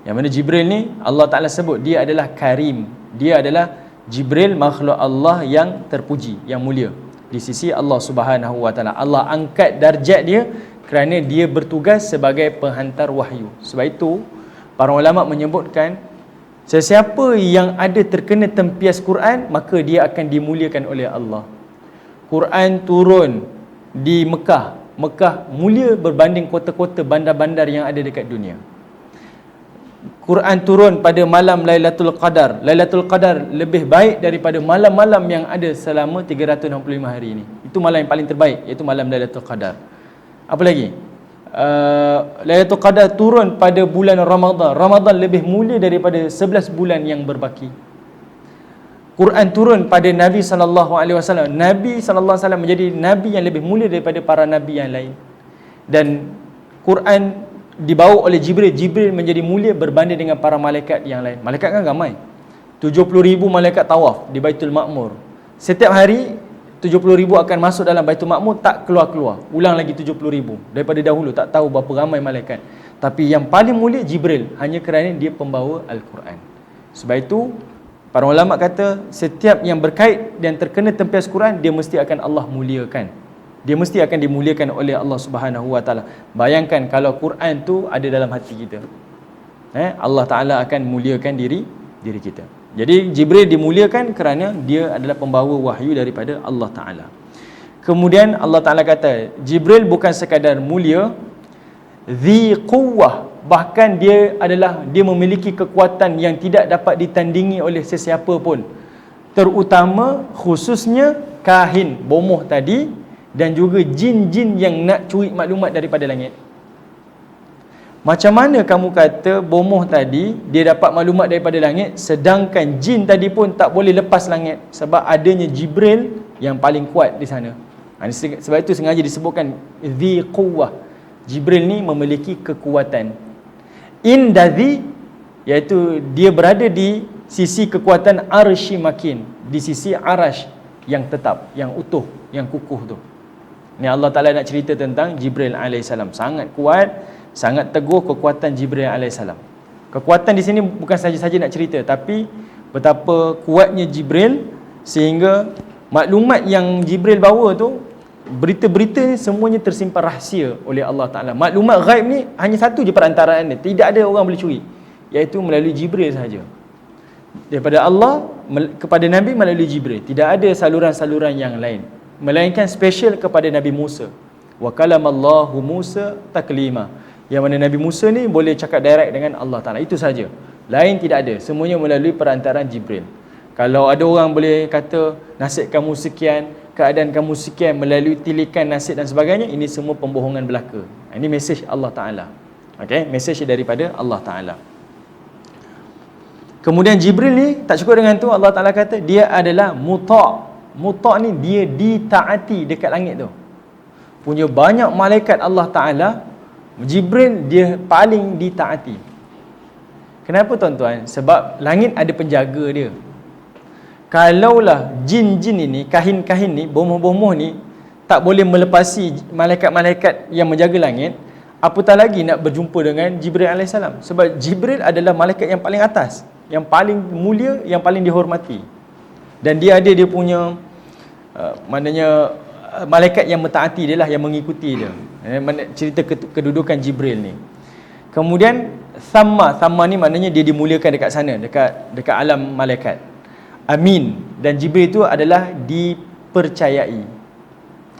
Yang mana Jibril ni Allah Ta'ala sebut dia adalah Karim. Dia adalah Jibril, makhluk Allah yang terpuji, yang mulia di sisi Allah Subhanahu Wa Ta'ala. Allah angkat darjat dia kerana dia bertugas sebagai penghantar wahyu. Sebab itu para ulama menyebutkan sesiapa yang ada terkena tempias Quran, maka dia akan dimuliakan oleh Allah. Quran turun di Mekah. Mekah mulia berbanding kota-kota bandar-bandar yang ada dekat dunia. Quran turun pada malam Lailatul Qadar. Lailatul Qadar lebih baik daripada malam-malam yang ada selama 365 hari ini. Itu malam yang paling terbaik, iaitu malam Lailatul Qadar. Apa lagi? Lailatul Qadar turun pada bulan Ramadan. Ramadan lebih mulia daripada 11 bulan yang berbaki. Quran turun pada Nabi SAW. Nabi SAW menjadi Nabi yang lebih mulia daripada para Nabi yang lain. Dan Quran dibawa oleh Jibril. Jibril menjadi mulia berbanding dengan para malaikat yang lain. Malaikat kan ramai. 70,000 malaikat tawaf di Baitul Ma'mur. Setiap hari 70,000 akan masuk dalam Baitul Ma'mur, tak keluar-keluar. Ulang lagi 70,000. Daripada dahulu tak tahu berapa ramai malaikat. Tapi yang paling mulia Jibril, hanya kerana dia pembawa Al-Quran. Sebab itu para ulama kata setiap yang berkait dan terkena tempias Quran, dia mesti akan Allah muliakan. Dia mesti akan dimuliakan oleh Allah Subhanahu Wa Ta'ala. Bayangkan kalau Quran tu ada dalam hati kita, Allah Ta'ala akan muliakan diri kita. Jadi Jibril dimuliakan kerana dia adalah pembawa wahyu daripada Allah Ta'ala. Kemudian Allah Ta'ala kata, Jibril bukan sekadar mulia, dhi quwwah, bahkan dia memiliki kekuatan yang tidak dapat ditandingi oleh sesiapa pun, terutama khususnya kahin, bomoh tadi, dan juga jin-jin yang nak curi maklumat daripada langit. Macam mana kamu kata bomoh tadi dia dapat maklumat daripada langit, sedangkan jin tadi pun tak boleh lepas langit sebab adanya Jibril yang paling kuat di sana. Sebab itu sengaja disebutkan dhi quwwah. Jibril ni memiliki kekuatan. Indadhi, iaitu dia berada di sisi kekuatan arsy makin, di sisi arash yang tetap, yang utuh, yang kukuh tu. Ni Allah Ta'ala nak cerita tentang Jibril alaihissalam. Sangat kuat, sangat teguh kekuatan Jibril alaihissalam. Kekuatan di sini bukan saja-saja nak cerita, tapi betapa kuatnya Jibril sehingga maklumat yang Jibril bawa tu, berita-berita ni semuanya tersimpan rahsia oleh Allah Ta'ala. Maklumat ghaib ni hanya satu je perantaraan dia, tidak ada orang boleh curi, iaitu melalui Jibril sahaja. Daripada Allah kepada Nabi melalui Jibril, tidak ada saluran-saluran yang lain, melainkan special kepada Nabi Musa. Wa kalamallahu Musa taklima, yang mana Nabi Musa ni boleh cakap direct dengan Allah Ta'ala, itu saja. Lain tidak ada, semuanya melalui perantaraan Jibril. Kalau ada orang boleh kata nasib kamu sekian, keadaan kamu sekian melalui tilikan nasib dan sebagainya, ini semua pembohongan belaka. Ini mesej Allah Ta'ala. Okay? Mesej daripada Allah Ta'ala. Kemudian Jibril ni tak cukup dengan tu, Allah Ta'ala kata dia adalah muta'. Muta' ni dia ditaati dekat langit tu. Punya banyak malaikat Allah Ta'ala, Jibril dia paling ditaati. Kenapa tuan-tuan? Sebab langit ada penjaga dia. Kalaulah jin-jin ini, kahin-kahin ni, bomoh-bomoh ni tak boleh melepasi malaikat-malaikat yang menjaga langit, apatah lagi nak berjumpa dengan Jibril alaihissalam. Sebab Jibril adalah malaikat yang paling atas, yang paling mulia, yang paling dihormati. Dan dia ada dia punya maknanya malaikat yang mentaati dia lah, yang mengikuti dia. Cerita kedudukan Jibril ni. Kemudian Thamma ni maknanya dia dimuliakan dekat sana, dekat alam malaikat. Amin, dan Jibril itu adalah dipercayai.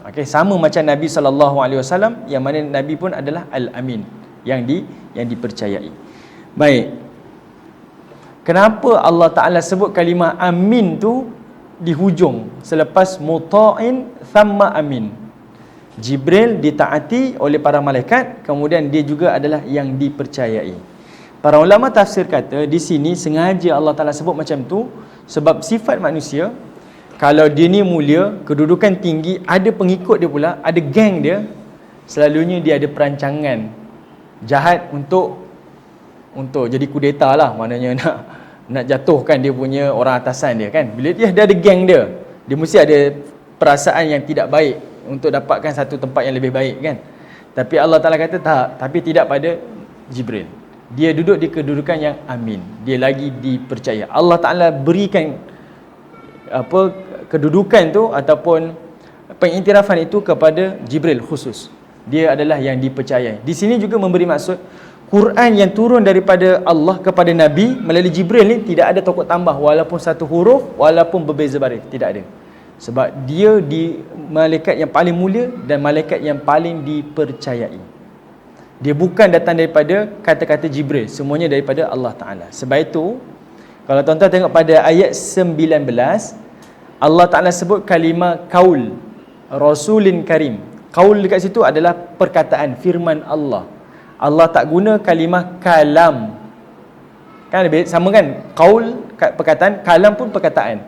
Okey, sama macam Nabi SAW, yang mana Nabi pun adalah Al-Amin, yang dipercayai. Baik. Kenapa Allah Ta'ala sebut kalimah amin tu di hujung selepas muta'in thamma amin? Jibril ditaati oleh para malaikat, kemudian dia juga adalah yang dipercayai. Para ulama tafsir kata di sini sengaja Allah Ta'ala sebut macam tu sebab sifat manusia, kalau dia ni mulia, kedudukan tinggi, ada pengikut dia pula, ada geng dia, selalunya dia ada perancangan jahat untuk jadi kudeta lah, maknanya nak jatuhkan dia punya orang atasan dia kan. Bila dia ada geng dia mesti ada perasaan yang tidak baik untuk dapatkan satu tempat yang lebih baik kan. Tapi Allah Ta'ala kata tak, tapi tidak pada Jibril. Dia duduk di kedudukan yang amin, dia lagi dipercaya. Allah Ta'ala berikan kedudukan tu ataupun pengiktirafan itu kepada Jibril khusus. Dia adalah yang dipercayai. Di sini juga memberi maksud Quran yang turun daripada Allah kepada Nabi melalui Jibril ni tidak ada tokok tambah walaupun satu huruf, walaupun berbeza baris, tidak ada. Sebab dia di malaikat yang paling mulia dan malaikat yang paling dipercayai. Dia bukan datang daripada kata-kata Jibril, semuanya daripada Allah Ta'ala. Sebab itu, kalau tuan-tuan tengok pada ayat 19, Allah Ta'ala sebut kalimah kaul, Rasulin Karim. Kaul dekat situ adalah perkataan, firman Allah. Allah tak guna kalimah kalam. Kan sama kan? Kaul perkataan, kalam pun perkataan.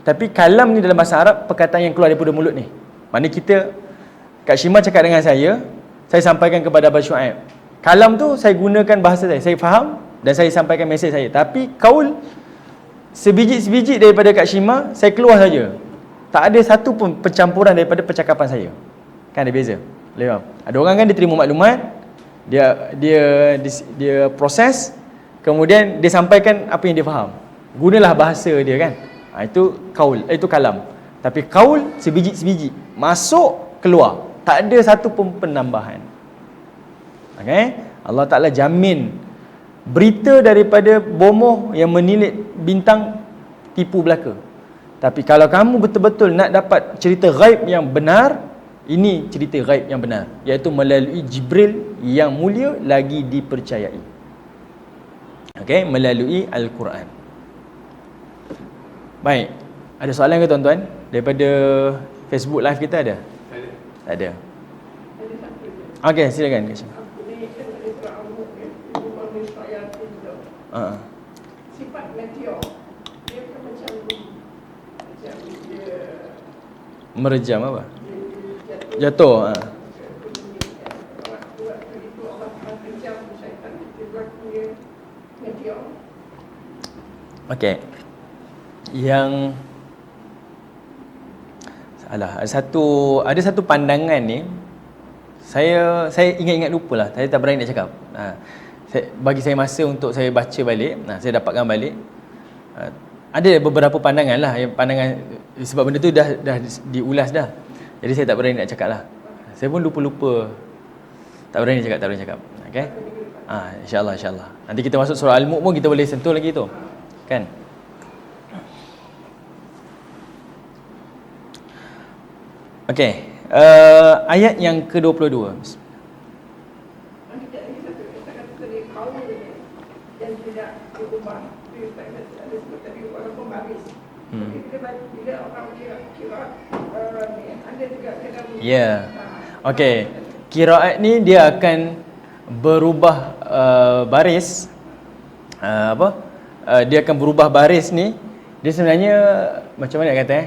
Tapi kalam ni dalam bahasa Arab perkataan yang keluar daripada mulut ni. Maknanya kita, Kak Shima cakap dengan saya sampaikan kepada Abang Syuaib. Kalam tu saya gunakan bahasa saya faham dan saya sampaikan mesej saya. Tapi kaul, sebiji-sebiji daripada Kak Shima saya keluar saja. Tak ada satu pun pencampuran daripada percakapan saya. Kan ada beza. Ada orang kan dia terima maklumat, dia proses, kemudian dia sampaikan apa yang dia faham. Gunalah bahasa dia kan. Itu kaul, itu kalam. Tapi kaul sebiji-sebiji, masuk keluar. Tak ada satu pun penambahan. Okay? Allah Ta'ala jamin berita daripada bomoh yang menilik bintang tipu belaka. Tapi kalau kamu betul-betul nak dapat cerita ghaib yang benar, ini cerita ghaib yang benar, iaitu melalui Jibril yang mulia lagi dipercayai. Okey, melalui Al-Quran. Baik, ada soalan ke tuan-tuan? Daripada Facebook live kita ada? Tak ada. Okey, silakan. Sifat meteor dia kan macam dia Merejam apa? Jatuh. Okey. Yang salah, ada satu pandangan ni saya ingat-ingat lupalah. Saya tak berani nak cakap. Bagi saya masa untuk saya baca balik, saya dapatkan balik. Ada beberapa pandangan lah, pandangan sebab benda tu dah diulas dah. Jadi saya tak berani nak cakap lah. Saya pun lupa-lupa. Tak berani cakap. Okey. InsyaAllah. Nanti kita masuk surah Al-Mulk pun kita boleh sentuh lagi tu. Kan? Okey. Ayat yang ke-22. Ya. Okey. Qiraat ni dia akan berubah baris. Dia akan berubah baris ni. Dia sebenarnya macam mana nak kata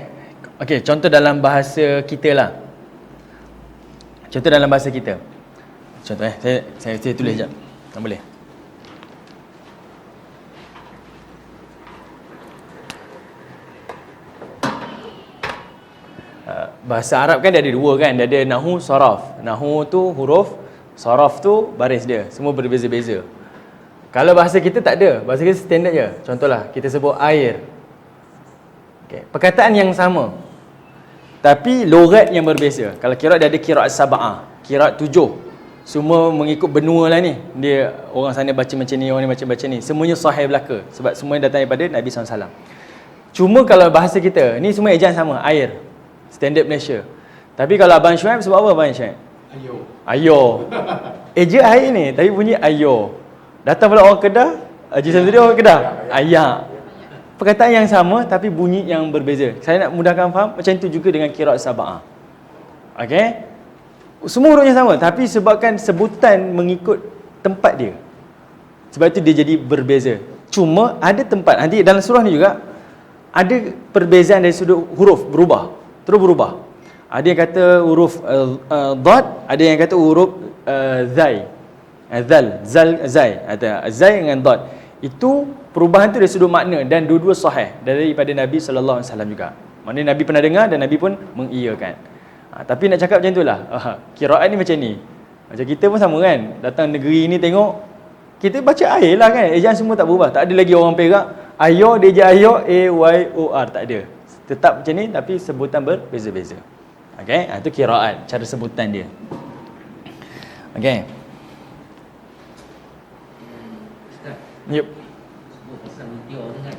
Okey, contoh dalam bahasa kita lah. Contoh dalam bahasa kita. Contoh saya tulis sekejap. Tak boleh. Bahasa Arab kan dia ada dua kan. Dia ada nahu, saraf. Nahu tu huruf, saraf tu baris dia. Semua berbeza-beza. Kalau bahasa kita tak ada. Bahasa kita standard je. Contohlah, kita sebut air. Okay. Perkataan yang sama, tapi logat yang berbeza. Kalau qiraat dia ada qiraat sab'ah, qiraat 7. Semua mengikut benua lah ni. Dia orang sana baca macam ni, orang ni baca ni. Semuanya sahih belaka. Sebab semuanya datang daripada Nabi SAW. Cuma kalau bahasa kita, ni semua ejaan sama, air. Standard Malaysia. Tapi kalau Abang Syuaib sebab apa Abang Syuaib? Ayo. Eja air ni, tapi bunyi ayo. Datang pula orang Kedah, Haji Samsudin orang Kedah, ayak. Perkataan yang sama tapi bunyi yang berbeza. Saya nak mudahkan faham, macam itu juga dengan qiraat sab'ah. Okey? Semua hurufnya sama tapi sebabkan sebutan mengikut tempat dia. Sebab itu dia jadi berbeza. Cuma ada tempat, nanti dalam surah ni juga ada perbezaan dari sudut huruf berubah. Terus berubah. Ada yang kata huruf dhad, ada yang kata huruf zai. Zai. Ada zai dengan dhad. Itu perubahan tu dari sudut makna dan dua-dua sahih daripada Nabi sallallahu alaihi wasallam juga. Maknanya Nabi pernah dengar dan Nabi pun mengiyakan. Tapi nak cakap macam itulah. Qiraat ni macam ni. Macam kita pun sama kan. Datang negeri ni tengok, kita baca air lah kan. Ejaan semua tak berubah. Tak ada lagi orang Perak ayo, dia je ayo, A-Y-O-R. Tak ada. Tetap macam ni tapi sebutan berbeza-beza. Okey, itu qiraat, cara sebutan dia. Okey. Ustaz. Yup. Sebut pasal meteor tu kan.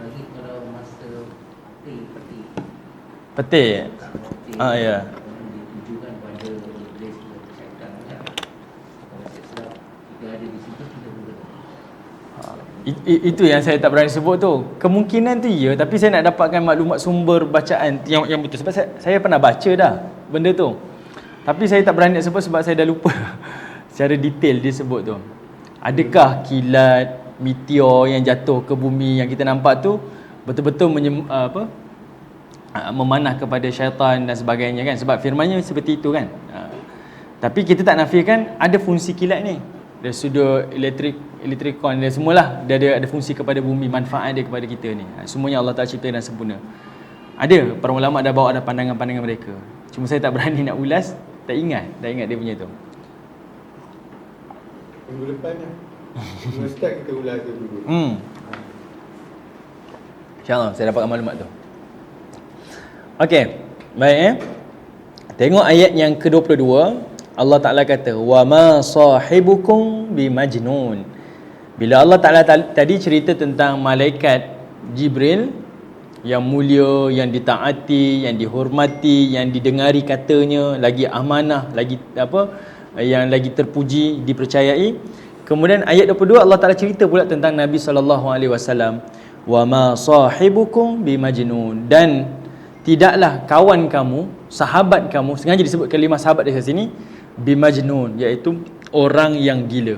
Lagi kalau masa peti. Ya. Ditujukan pada iblis atau syaitan kan. Kalau saya sedap kita ada di situ kita boleh. Itu yang saya tak berani sebut tu. Kemungkinan tu ya, tapi saya nak dapatkan maklumat sumber bacaan yang betul. Sebab saya pernah baca dah benda tu. Tapi saya tak berani nak sebut sebab saya dah lupa secara detail dia sebut tu. Adakah kilat meteor yang jatuh ke bumi yang kita nampak tu betul-betul memanah kepada syaitan dan sebagainya kan? Sebab firmannya seperti itu kan. Tapi kita tak nafikan ada fungsi kilat ni. Dari sudut elektrikon dia semualah, dia ada fungsi kepada bumi, manfaat dia kepada kita ni. Semuanya Allah Ta'ala cipta dan sempurna. Ada para ulama dah bawa ada pandangan-pandangan mereka. Cuma saya tak berani nak ulas, dah ingat dia punya tu. Minggu depan lah. Minggu start kita ulas tu dulu. InsyaAllah saya dapatkan maklumat tu. Okey, baik Tengok ayat yang ke-22. Allah Ta'ala kata wa ma sahibukum bimajnun. Bila Allah Ta'ala tadi cerita tentang malaikat Jibril yang mulia, yang ditaati, yang dihormati, yang didengari katanya, lagi amanah, lagi yang lagi terpuji, dipercayai. Kemudian ayat 22 Allah Taala cerita pula tentang Nabi SAW. Wa ma sahibukum bimajnun, dan tidaklah kawan kamu, sahabat kamu, sengaja disebut kalimah sahabat di sini, bimajnun, iaitu orang yang gila.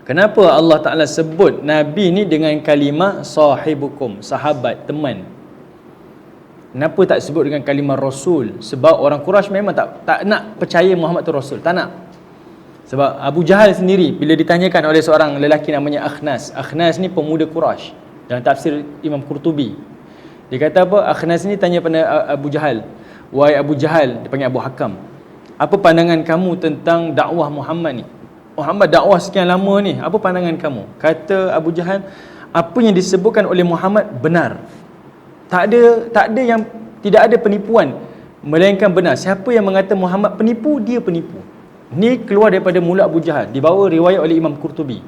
Kenapa Allah Ta'ala sebut Nabi ni dengan kalimah sahibukum, sahabat, teman? Kenapa tak sebut dengan kalimah Rasul? Sebab orang Quraisy memang tak nak percaya Muhammad tu Rasul, tak nak. Sebab Abu Jahal sendiri bila ditanyakan oleh seorang lelaki namanya Akhnas. Akhnas ni pemuda Quraisy dalam tafsir Imam Qurtubi. Dia kata apa? Akhnas ni tanya pada Abu Jahal, "Wahai Abu Jahal," dia panggil Abu Hakam, "apa pandangan kamu tentang dakwah Muhammad ni? Muhammad dakwah sekian lama ni, apa pandangan kamu?" Kata Abu Jahal, "Apa yang disebutkan oleh Muhammad benar. Tidak ada penipuan, melainkan benar. Siapa yang mengata Muhammad penipu, dia penipu." Ni keluar daripada mulut Abu Jahal, dibawa riwayat oleh Imam Qurtubi.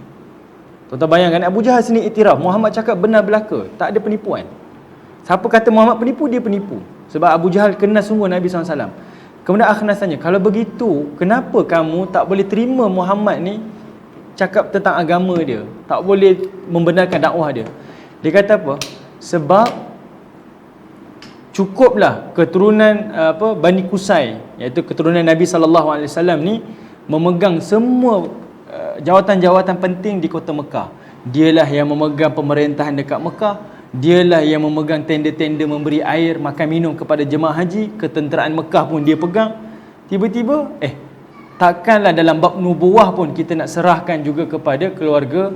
Tuan-tuan bayangkan, Abu Jahal sini iktiraf Muhammad cakap benar belaka, tak ada penipuan. Siapa kata Muhammad penipu, dia penipu. Sebab Abu Jahal kenal sungguh Nabi SAW. Kemudian Akhnas tanya, "Kalau begitu, kenapa kamu tak boleh terima Muhammad ni cakap tentang agama dia, tak boleh membenarkan dakwah dia?" Dia kata apa? Sebab cukuplah keturunan Bani Qusay, iaitu keturunan Nabi SAW ni memegang semua jawatan-jawatan penting di kota Mekah. Dialah yang memegang pemerintahan dekat Mekah, dialah yang memegang tenda-tenda memberi air, makan minum kepada jemaah haji, ketenteraan Mekah pun dia pegang. Tiba-tiba takkanlah dalam bab nubuwah pun kita nak serahkan juga kepada keluarga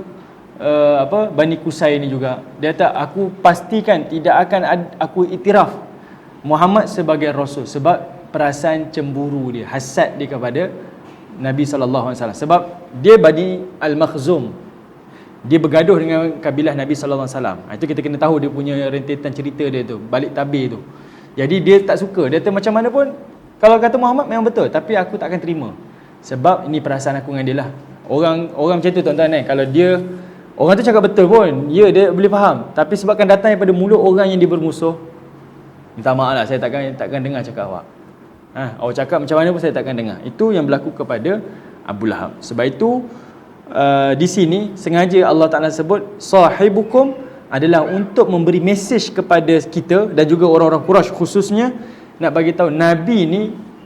Bani Qusay ni juga. Dia kata, "Aku pastikan tidak akan aku iktiraf Muhammad sebagai Rasul." Sebab perasaan cemburu dia, hasad dia kepada Nabi SAW. Sebab dia Bani Al-Makhzum, dia bergaduh dengan kabilah Nabi SAW. Itu kita kena tahu dia punya rentetan cerita dia tu, balik tabir tu. Jadi dia tak suka. Dia kata macam mana pun, kalau kata Muhammad memang betul, tapi aku tak akan terima. Sebab ini perasaan aku dengan dia lah. Orang macam tu tuan-tuan kalau dia, orang tu cakap betul pun, dia boleh faham. Tapi sebabkan datang daripada mulut orang yang dia bermusuh, minta maaf lah, saya takkan dengar cakap awak. Awak cakap macam mana pun saya takkan dengar. Itu yang berlaku kepada Abu Lahab. Sebab itu di sini sengaja Allah Ta'ala sebut sahibukum adalah untuk memberi mesej kepada kita dan juga orang-orang Quraisy khususnya, nak bagi tahu Nabi ni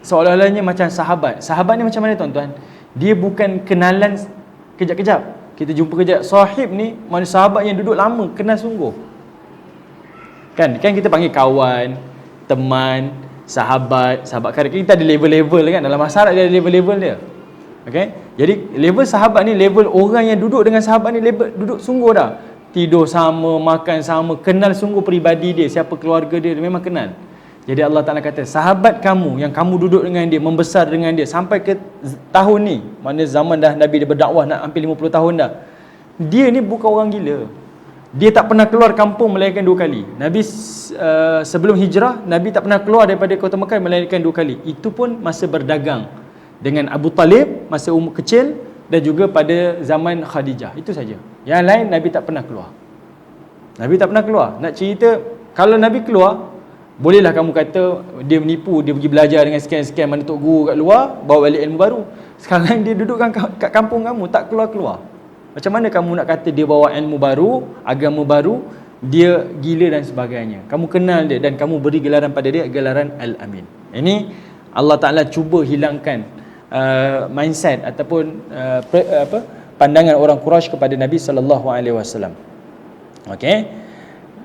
seolah-olahnya macam sahabat. Sahabat ni macam mana tuan-tuan? Dia bukan kenalan kejap-kejap, kita jumpa kejap. Sahib ni mana sahabat yang duduk lama, kenal sungguh. Kan kita panggil kawan, teman, sahabat karib. Kita ada level-level kan, dalam masyarakat dia ada level-level dia. Okay? Jadi level sahabat ni, level orang yang duduk dengan sahabat ni, level duduk sungguh dah. Tidur sama, makan sama, kenal sungguh peribadi dia, siapa keluarga dia, memang kenal. Jadi Allah Ta'ala kata, sahabat kamu yang kamu duduk dengan dia, membesar dengan dia sampai ke tahun ni, mana zaman dah Nabi dia berdakwah nak hampir 50 tahun dah. Dia ni bukan orang gila. Dia tak pernah keluar kampung melainkan 2 kali. Nabi sebelum hijrah, Nabi tak pernah keluar daripada kota Mekah melainkan 2 kali. Itu pun masa berdagang dengan Abu Talib masa umur kecil, dan juga pada zaman Khadijah. Itu saja. Yang lain Nabi tak pernah keluar. Nabi tak pernah keluar. Nak cerita, kalau Nabi keluar, bolehlah kamu kata dia menipu, dia pergi belajar dengan sekian-sekian mana tok guru kat luar, bawa balik ilmu baru. Sekarang dia duduk kat kampung kamu, tak keluar-keluar. Macam mana kamu nak kata dia bawa ilmu baru, agama baru, dia gila dan sebagainya? Kamu kenal dia dan kamu beri gelaran pada dia, gelaran Al-Amin. Ini Allah Ta'ala cuba hilangkan mindset ataupun pandangan orang Quraisy kepada Nabi SAW. Okey.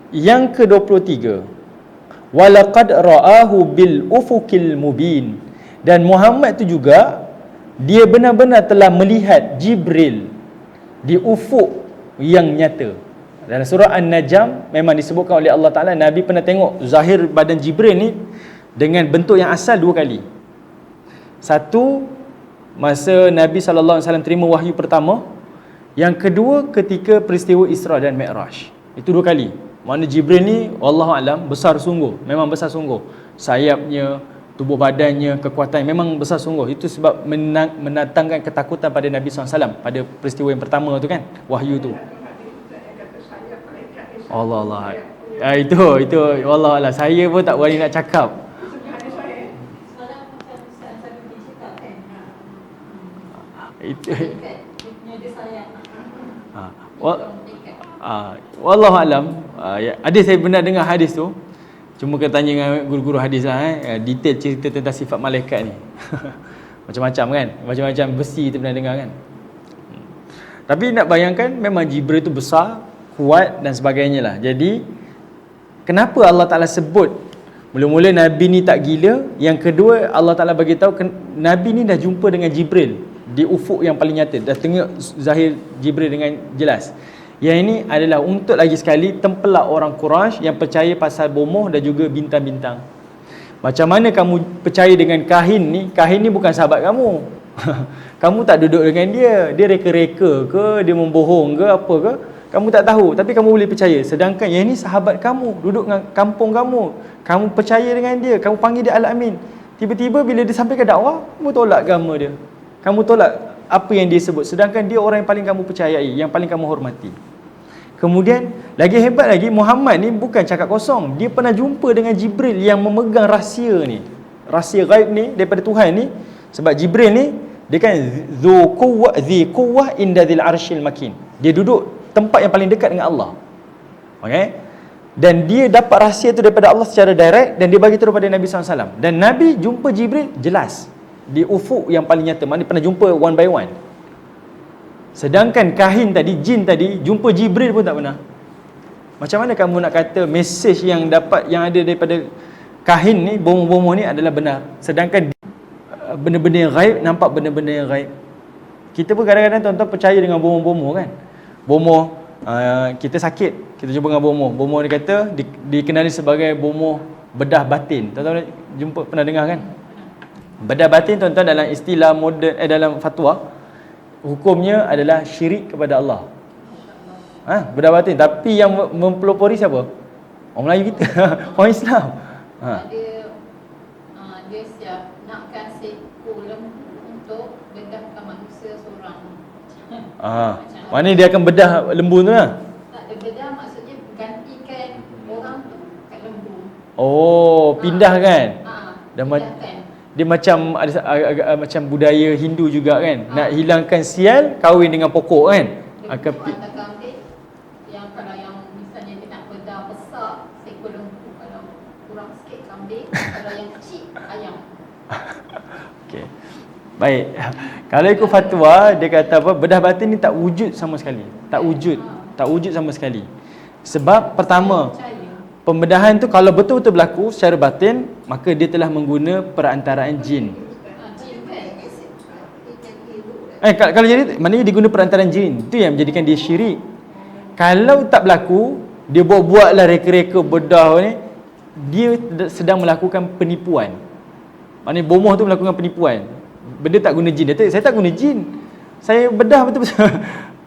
Yang ke-23, walaqad ra'ahu bil ufuqil mubin, dan Muhammad tu juga dia benar-benar telah melihat Jibril di ufuk yang nyata. Dalam surah An-Najm memang disebutkan oleh Allah Ta'ala, Nabi pernah tengok zahir badan Jibril ni dengan bentuk yang asal 2 kali. Satu, masa Nabi SAW terima wahyu pertama. Yang kedua, ketika peristiwa Isra dan Mi'raj. Itu 2 kali. Mana Jibril ni, wallahualam, besar sungguh. Memang besar sungguh. Sayapnya, tubuh badannya, kekuatannya memang besar sungguh. Itu sebab mendatangkan ketakutan pada Nabi SAW pada peristiwa yang pertama tu kan, wahyu tu. Allah. Itu wallahualam, saya pun tak berani nak cakap. Sebenarnya hadis saya. Semalam macam Ustaz Sanusi cakap kan, Itu punya dia sayang. wallahualam, ada saya pernah dengar hadis tu. Cuma kena tanya dengan guru-guru hadis lah, detail cerita tentang sifat malaikat ni. Macam-macam kan, macam-macam besi kita pernah dengar kan. Tapi nak bayangkan memang Jibril tu besar, kuat dan sebagainya lah. Jadi kenapa Allah Ta'ala sebut mula-mula Nabi ni tak gila. Yang kedua, Allah Ta'ala bagi tahu Nabi ni dah jumpa dengan Jibril di ufuk yang paling nyata, dah tengok zahir Jibril dengan jelas. Yang ini adalah untuk lagi sekali tempelak orang Quraisy yang percaya pasal bomoh dan juga bintang-bintang. Macam mana kamu percaya dengan kahin ni? Kahin ni bukan sahabat kamu. Kamu tak duduk dengan dia reka-reka ke, dia membohong ke, apa ke, kamu tak tahu, tapi kamu boleh percaya. Sedangkan yang ni sahabat kamu, duduk dengan kampung kamu percaya dengan dia, kamu panggil dia Al-Amin. Tiba-tiba bila dia sampaikan dakwah, kamu tolak agama dia, kamu tolak apa yang dia sebut, sedangkan dia orang yang paling kamu percayai, yang paling kamu hormati. Kemudian lagi hebat lagi, Muhammad ni bukan cakap kosong. Dia pernah jumpa dengan Jibril yang memegang rahsia ni, rahsia gaib ni daripada Tuhan ni. Sebab Jibril ni dia kan dzi quwwah inda dzil arsyil makin. Dia duduk tempat yang paling dekat dengan Allah. Okey? Dan dia dapat rahsia tu daripada Allah secara direct, dan dia bagi tahu kepada Nabi SAW. Dan Nabi jumpa Jibril jelas di ufuk yang paling nyata. Maknanya pernah jumpa one by one. Sedangkan kahin tadi, jin tadi, jumpa Jibril pun tak pernah. Macam mana kamu nak kata mesej yang dapat, yang ada daripada kahin ni, bomoh-bomoh ni adalah benar, sedangkan benda-benda yang gaib nampak benda-benda yang gaib. Kita pun kadang-kadang tuan-tuan percaya dengan bomoh-bomoh kan. Bomoh, kita sakit, kita jumpa dengan bomoh ni kata dikenali sebagai bomoh bedah batin. Tuan-tuan pernah dengar kan? Bedah batin tuan-tuan dalam istilah moden, dalam fatwa, hukumnya adalah syirik kepada Allah. Bedah batin. Tapi yang mempelopori siapa? Orang Melayu kita. Orang Islam. Dia siap nak kasih lembu untuk bedahkan manusia seorang. Mana dia akan bedah lembu tu lah? Tak ada bedah, maksudnya gantikan orang tu kat lembu. Oh, pindah kan? Dan Pindahkan. dia macam ada macam budaya Hindu juga kan, nak hilangkan sial, kahwin dengan pokok kan. Akan kambing yang kalau yang misalnya dia nak bedah besar seekor lembu, kalau kurang sikit kambing, kalau yang kecil ayam. Okey. Baik. Kalau ikut fatwa, dia kata apa? Bedah batin ni tak wujud sama sekali. Tak wujud sama sekali. Sebab pertama, pembedahan tu kalau betul-betul berlaku secara batin, maka dia telah mengguna perantaraan jin. Kalau jadi, maknanya diguna perantaraan jin. Itu yang menjadikan dia syirik. Kalau tak berlaku, dia buat-buatlah reka-reka bedah ni, dia sedang melakukan penipuan. Maknanya bomoh tu melakukan penipuan. Benda tak guna jin. Dia kata, saya tak guna jin, saya bedah betul-betul.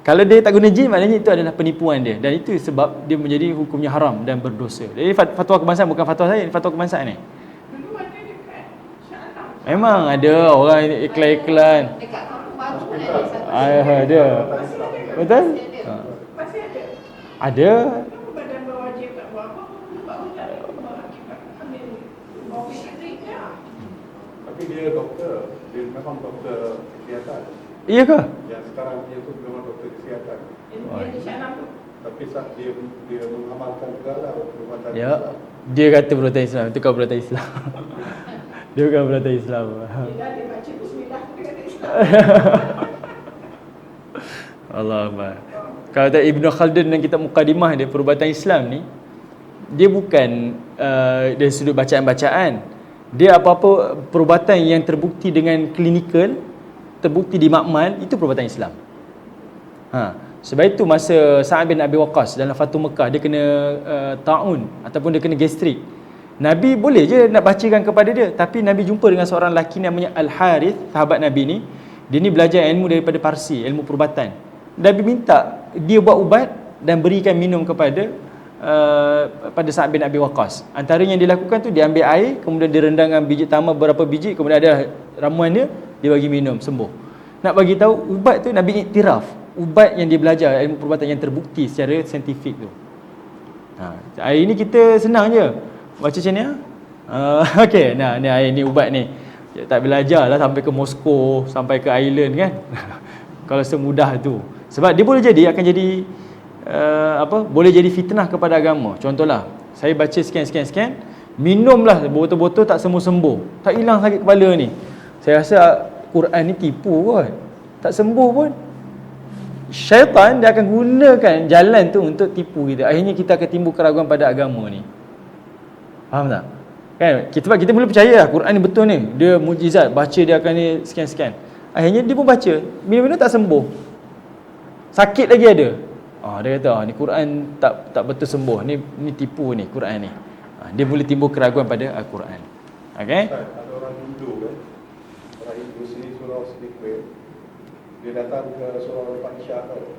Kalau dia tak guna jin, maknanya itu adalah penipuan dia. Dan itu sebab dia menjadi hukumnya haram dan berdosa. Jadi fatwa kebangsaan bukan fatwa saya, fatwa kebangsaan ni. Dulu ada dekat Shah Alam. Memang ada orang iklan-iklan. Dekat kampung baru ada satu. Ada. Betul? Masih ada. Ada. Kenapa badan berwajib tak buat apa? Sebab tak ada akibat hamil obstetrik ya. Tapi dia doktor, dia memang doktor kesihatan. Iya ke? Yang sekarang dia tu memang doktor kesihatan. Yang di Shah Alam tu. Tapi dia mengamalkan segala perubatan. Ya. Dia kata berurutan Islam. Itu kau berurutan Islam. Dia bukan berurutan Islam. Dia baca bismillah dia kata Islam. Allah Akbar. Kalau tak Ibn Khaldun dan kitab Muqaddimah dia, perubatan Islam ni, dia bukan dari sudut bacaan-bacaan. Dia apa-apa perubatan yang terbukti dengan klinikal, terbukti di makmal, itu perubatan Islam. Sebab itu masa Sa'ad bin Abi Waqqas dalam Fatu Mekah, dia kena ta'un ataupun dia kena gastrik. Nabi boleh je nak bacakan kepada dia, tapi Nabi jumpa dengan seorang lelaki namanya Al-Harith, sahabat Nabi ni. Dia ni belajar ilmu daripada Parsi, ilmu perubatan. Nabi minta dia buat ubat dan berikan minum kepada pada Sa'ad bin Abi Waqqas. Antara yang dilakukan tu, dia ambil air, kemudian dia rendangkan biji tamar berapa biji, kemudian ada ramuan dia bagi minum, sembuh. Nak bagi tahu ubat tu, Nabi iktiraf ubat yang dia belajar, ilmu perubatan yang terbukti secara saintifik tu. Hari ni kita senang je baca macam ni. Okey, nah ni hari ni ubat ni. Tak belajar lah sampai ke Moskow, sampai ke Ireland kan. Kalau semudah tu. Sebab dia boleh jadi akan jadi boleh jadi fitnah kepada agama. Contohlah, saya baca sekian, minumlah botol-botol tak sembuh-sembuh. Tak hilang sakit kepala ni. Saya rasa Quran ni tipu kot. Tak sembuh pun. Syaitan dia akan gunakan jalan tu untuk tipu kita. Akhirnya kita akan timbul keraguan pada agama ni. Faham tak? Kan? Sebab kita mula percaya lah Quran ni betul ni. Dia mukjizat. Baca dia akan ni sekian. Akhirnya dia pun baca. Minum-minum tak sembuh. Sakit lagi ada. Dia kata ni Quran tak betul sembuh. Ni tipu ni Quran ni. Dia boleh timbul keraguan pada Al-Quran. Okey? Ada orang Hindu kan, orang Hindu sini surau sedikit, dia datang ke surau Al-Fatihah tau,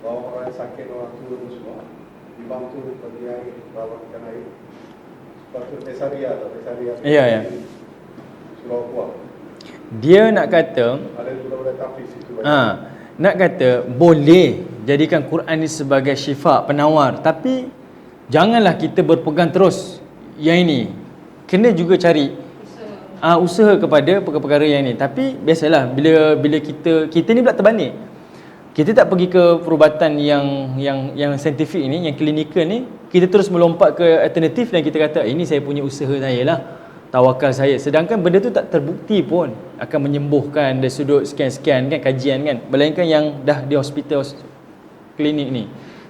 bawa orang yang sakit, orang tua semua, dibantu bagi air, bawakan air. Lepas tu Pesaria tau, Pesaria. Ya. Surau Kuah. Dia nak kata Ada budak-budak Tafiz itu. nak kata boleh jadikan Quran ni sebagai syifa, penawar, tapi janganlah kita berpegang terus yang ini. Kena juga cari usaha kepada perkara-perkara yang ini. Tapi biasalah bila kita ni pula terbalik. Kita tak pergi ke perubatan yang saintifik ni, yang klinikal ni, kita terus melompat ke alternatif dan kita kata ini saya punya usaha saya lah, tawakal saya. Sedangkan benda tu tak terbukti pun akan menyembuhkan dari sudut sekian-sekian kan, kajian kan. Melainkan yang dah di hospital klinik ni.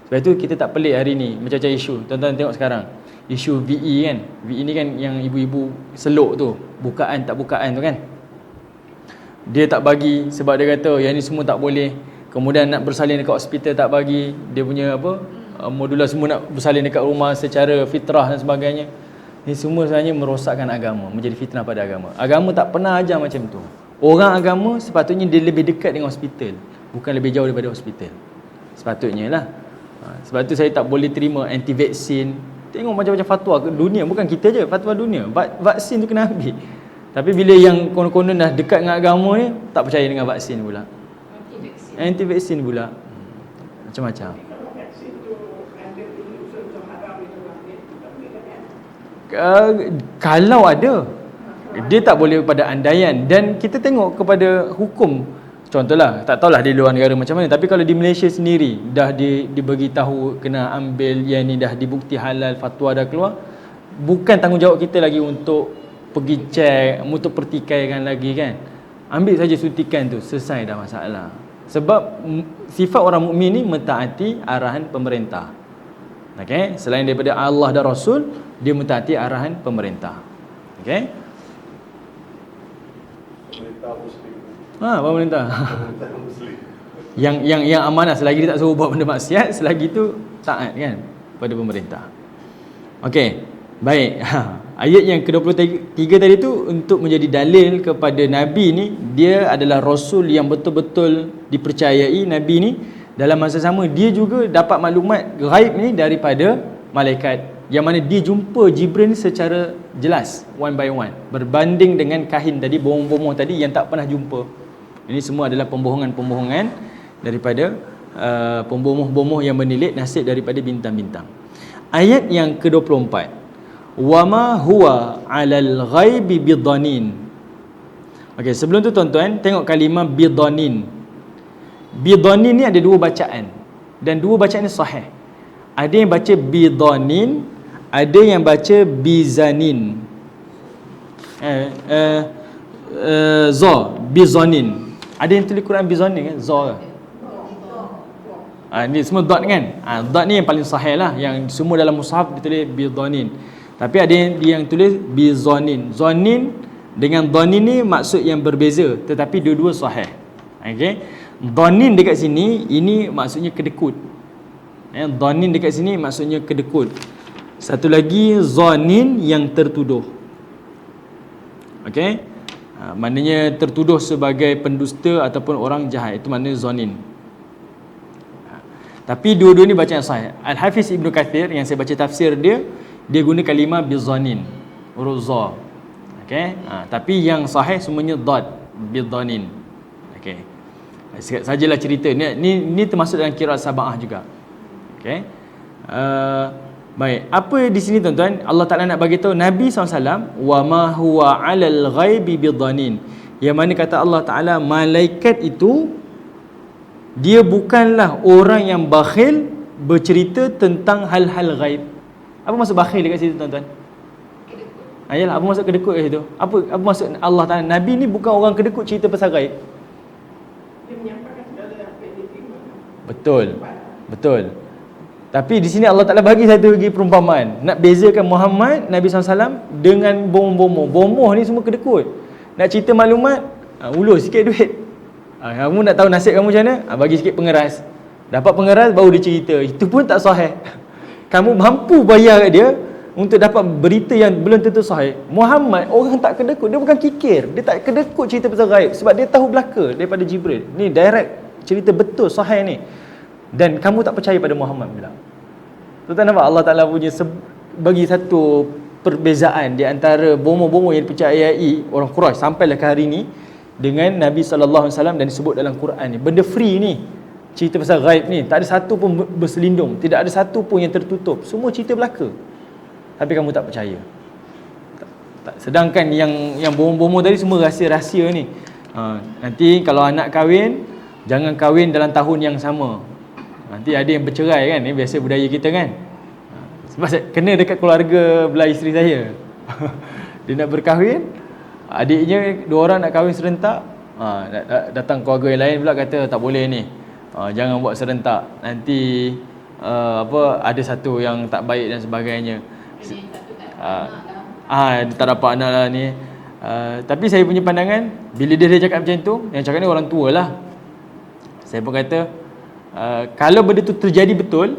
Sebab itu kita tak pelik hari ni macam-macam isu. Tuan-tuan tengok sekarang isu VE kan. VE ni kan yang ibu-ibu seluk tu, bukaan tak bukaan tu kan. Dia tak bagi sebab dia kata yang ni semua tak boleh. Kemudian nak bersalin dekat hospital tak bagi. Dia punya modula semua nak bersalin dekat rumah secara fitrah dan sebagainya. Ini semua sebenarnya merosakkan agama, menjadi fitnah pada agama. Agama tak pernah ajar macam tu. Orang agama sepatutnya dia lebih dekat dengan hospital, bukan lebih jauh daripada hospital. Sepatutnya lah. Sebab tu saya tak boleh terima anti-vaksin. Tengok macam-macam fatwa ke dunia, bukan kita je, fatwa dunia. Vaksin tu kena ambil. Tapi bila yang konon-konon dah dekat dengan agama ni, tak percaya dengan vaksin pula. Anti-vaksin pula. Macam-macam. Kalau vaksin tu ada unsur-unsur haram itu tak boleh kan? Kalau ada, dia tak boleh pada andaian. Dan kita tengok kepada hukum. Contohlah, tak tahulah di luar negara macam mana, tapi kalau di Malaysia sendiri dah dibagi tahu kena ambil yang ni, dah dibukti halal, fatwa dah keluar, bukan tanggungjawab kita lagi untuk pergi cek, untuk pertikaikan lagi kan. Ambil saja suntikan tu, selesai dah masalah. Sebab sifat orang mukmin ni mentaati arahan pemerintah. Okey, selain daripada Allah dan Rasul, dia mentaati arahan pemerintah. Okey? Pemerintah Muslim. Pemerintah. Pemerintah Muslim. yang amanah, selagi dia tak suruh buat benda maksiat, selagi tu taat kan pada pemerintah. Okey, baik. Ayat yang ke-23 tadi tu untuk menjadi dalil kepada Nabi ni, dia adalah Rasul yang betul-betul dipercayai. Nabi ni dalam masa sama dia juga dapat maklumat ghaib ni daripada malaikat, yang mana dia jumpa Jibril secara jelas, one by one, berbanding dengan kahin tadi, bohong-bohong tadi yang tak pernah jumpa. Ini semua adalah pembohongan-pembohongan daripada pembohong-bohong yang menilik nasib daripada bintang-bintang. Ayat yang ke-24, wama huwa 'alal ghaibi bidanin. Okey, sebelum tu tuan-tuan tengok kalimah bidanin. Bidanin ni ada dua bacaan, dan dua bacaan ni sahih. Ada yang baca bidanin, ada yang baca bizanin. Bizanin. Ada yang tulis Quran bizanin kan? Ni semua dot kan? Dot ni yang paling sahih lah, yang semua dalam mushaf ditulis bidanin. Tapi ada yang tulis bizanin. Zanin dengan dhanin ni maksud yang berbeza, tetapi dua-dua sahih. Okey. Dhanin dekat sini, ini maksudnya kedekut. Dhanin dekat sini maksudnya kedekut. Satu lagi zanin yang tertuduh. Okey. Maknanya tertuduh sebagai pendusta ataupun orang jahat, itu maknanya zanin. Tapi dua-dua ni bacaan sahih. Al-Hafiz Ibn Kathir yang saya baca tafsir dia guna kalimah bizanin, huruf za. Okey. Tapi yang sahih semuanya dad, bidanin. Okey. Sajalah cerita ni termasuk dalam qiraat sab'ah juga. Okey. Baik, apa di sini tuan-tuan? Allah Taala nak bagi tahu Nabi SAW, wa ma huwa 'alal ghaibi bidhanin. Yang mana kata Allah Taala, malaikat itu dia bukanlah orang yang bakhil bercerita tentang hal-hal ghaib. Apa maksud bakhil dekat situ tuan-tuan? Ayalah, apa maksud kedekut kat situ? Apa maksud Allah Taala? Nabi ni bukan orang kedekut cerita pasal ghaib. Dia menyampaikan segala apa yang dia terima. Betul. Tapi di sini Allah Taala bagi satu lagi perumpamaan. Nak bezakan Muhammad Nabi SAW dengan bomoh-bomoh. Bomoh ni semua kedekut. Nak cerita maklumat, ulur sikit duit. Kamu nak tahu nasib kamu macam mana? Bagi sikit pengeras. Dapat pengeras baru dia cerita. Itu pun tak sahih. Kamu mampu bayar kat dia untuk dapat berita yang belum tentu sahih. Muhammad orang tak kedekut, dia bukan kikir. Dia tak kedekut cerita pasal gaib sebab dia tahu belaka daripada Jibril. Ni direct cerita betul sahih ni. Dan kamu tak percaya pada Muhammad bilang. Tuan-tuan nampak Allah Taala punya bagi satu perbezaan di antara bomoh-bomoh yang dipercayai orang Quraisy sampailah ke hari ni dengan Nabi SAW dan disebut dalam Quran ni. Benda free ni. Cerita pasal gaib ni tak ada satu pun berselindung, tidak ada satu pun yang tertutup. Semua cerita belaka. Tapi kamu tak percaya. Sedangkan yang bomoh-bomoh tadi semua rahsia-rahsia ni. Nanti kalau anak kahwin, jangan kahwin dalam tahun yang sama. Nanti ada yang bercerai kan, ni biasa budaya kita kan. Sebab kena dekat keluarga belah isteri saya. Dia nak berkahwin, adiknya dua orang nak kahwin serentak. Datang keluarga yang lain pula kata tak boleh ni. Jangan buat serentak. Nanti ada satu yang tak baik dan sebagainya. Dia tak dapat anak lah ni. Tapi saya punya pandangan, bila dia cakap macam tu, yang cakap ni orang tua lah. Saya pun kata, kalau benda tu terjadi betul,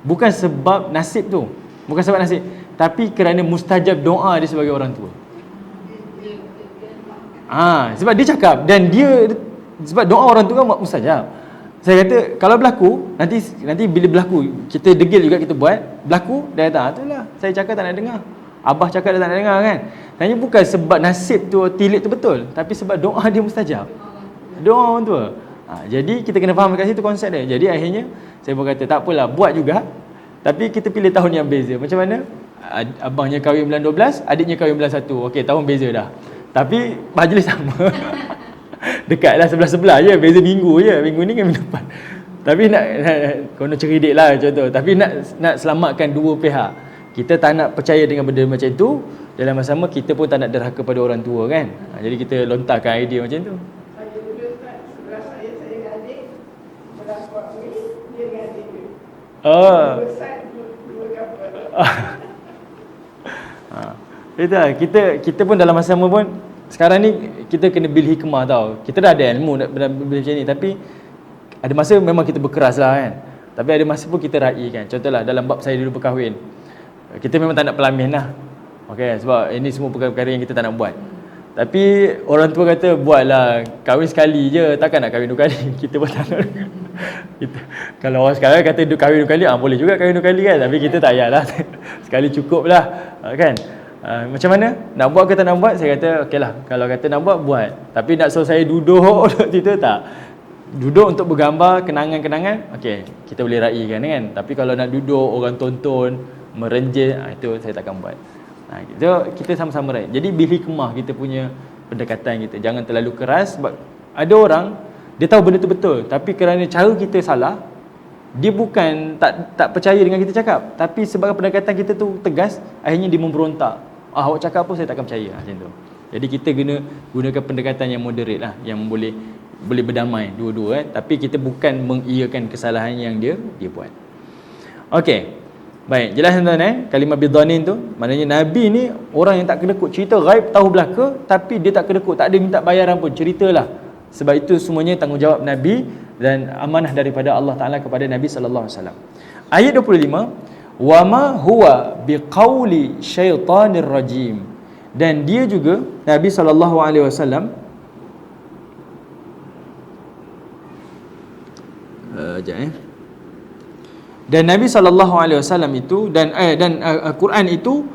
bukan sebab nasib tu, bukan sebab nasib, tapi kerana mustajab doa dia sebagai orang tua. Sebab dia cakap, dan dia sebab doa orang tu kan mustajab. Saya kata kalau berlaku, nanti bila berlaku, kita degil juga kita buat, berlaku dia kata itulah saya cakap tak nak dengar. Abah cakap dia tak nak dengar kan. Tanya bukan sebab nasib tu tilik tu betul, tapi sebab doa dia mustajab. Doa orang tua. Jadi kita kena faham kat situ konsep dia. Jadi akhirnya saya pun kata tak apalah, buat juga. Tapi kita pilih tahun yang beza. Macam mana? Abangnya kahwin bulan 12, adiknya kahwin bulan 1. Okey, tahun beza dah. Tapi majlis sama. Dekatlah sebelah-sebelah je, beza minggu je. Minggu ni kan minggu depan. Tapi nak kono ceridik lah contoh. Tapi nak selamatkan dua pihak. Kita tak nak percaya dengan benda macam tu. Dalam masa sama kita pun tak nak derhaka pada orang tua kan. Jadi kita lontarkan idea macam tu. Saya dulu Ustaz, sebelah saya dengan adik, sebelah suami, dia dengan adik dia. Dua side, dua couple. Itulah, kita pun dalam masa sama pun sekarang ni kita kena bil hikmah tau. Kita dah ada ilmu nak macam ni, tapi ada masa memang kita berkeras lah kan. Tapi ada masa pun kita raih kan. Contohlah dalam bab saya dulu berkahwin, kita memang tak nak pelamin lah. Okay, sebab ini semua perkara-perkara yang kita tak nak buat. Tapi orang tua kata buatlah, kahwin sekali je, takkan nak kahwin 2 kali. Kita pun tak nak. Kalau orang sekarang kata kahwin 2 kali, boleh juga kahwin 2 kali kan. Tapi kita tak payahlah. Sekali cukup lah kan. Macam mana? Nak buat ke tak nak buat? Saya kata okey lah. Kalau kata nak buat. Tapi nak suruh saya duduk situ tak. Duduk untuk bergambar kenangan-kenangan, okey, kita boleh raikan kan. Tapi kalau nak duduk orang tonton merenjil, itu saya takkan buat. Kita sama-sama raih. Jadi bil hikmah kita punya pendekatan kita. Jangan terlalu keras sebab ada orang dia tahu benda tu betul, tapi kerana cara kita salah, dia bukan tak percaya dengan kita cakap, tapi sebab pendekatan kita tu tegas, akhirnya dia memberontak. Awak cakap apa saya takkan percaya macam tu. Jadi kita kena gunakan pendekatan yang moderate lah, yang boleh berdamai dua-dua tapi kita bukan mengiyakan kesalahan yang dia buat. Okey. Baik, jelas tuan-tuan kalimah bidhanin tu maknanya Nabi ni orang yang tak kedekut, cerita gaib tahu belaka tapi dia tak kedekut, tak ada minta bayaran pun, ceritalah. Sebab itu semuanya tanggungjawab Nabi dan amanah daripada Allah Taala kepada Nabi sallallahu alaihi wasallam. Ayat 25, wa ma huwa biqauli syaitanir rajim. Dan dia juga Nabi sallallahu alaihi wasallam dan Nabi SAW itu dan Al-Quran itu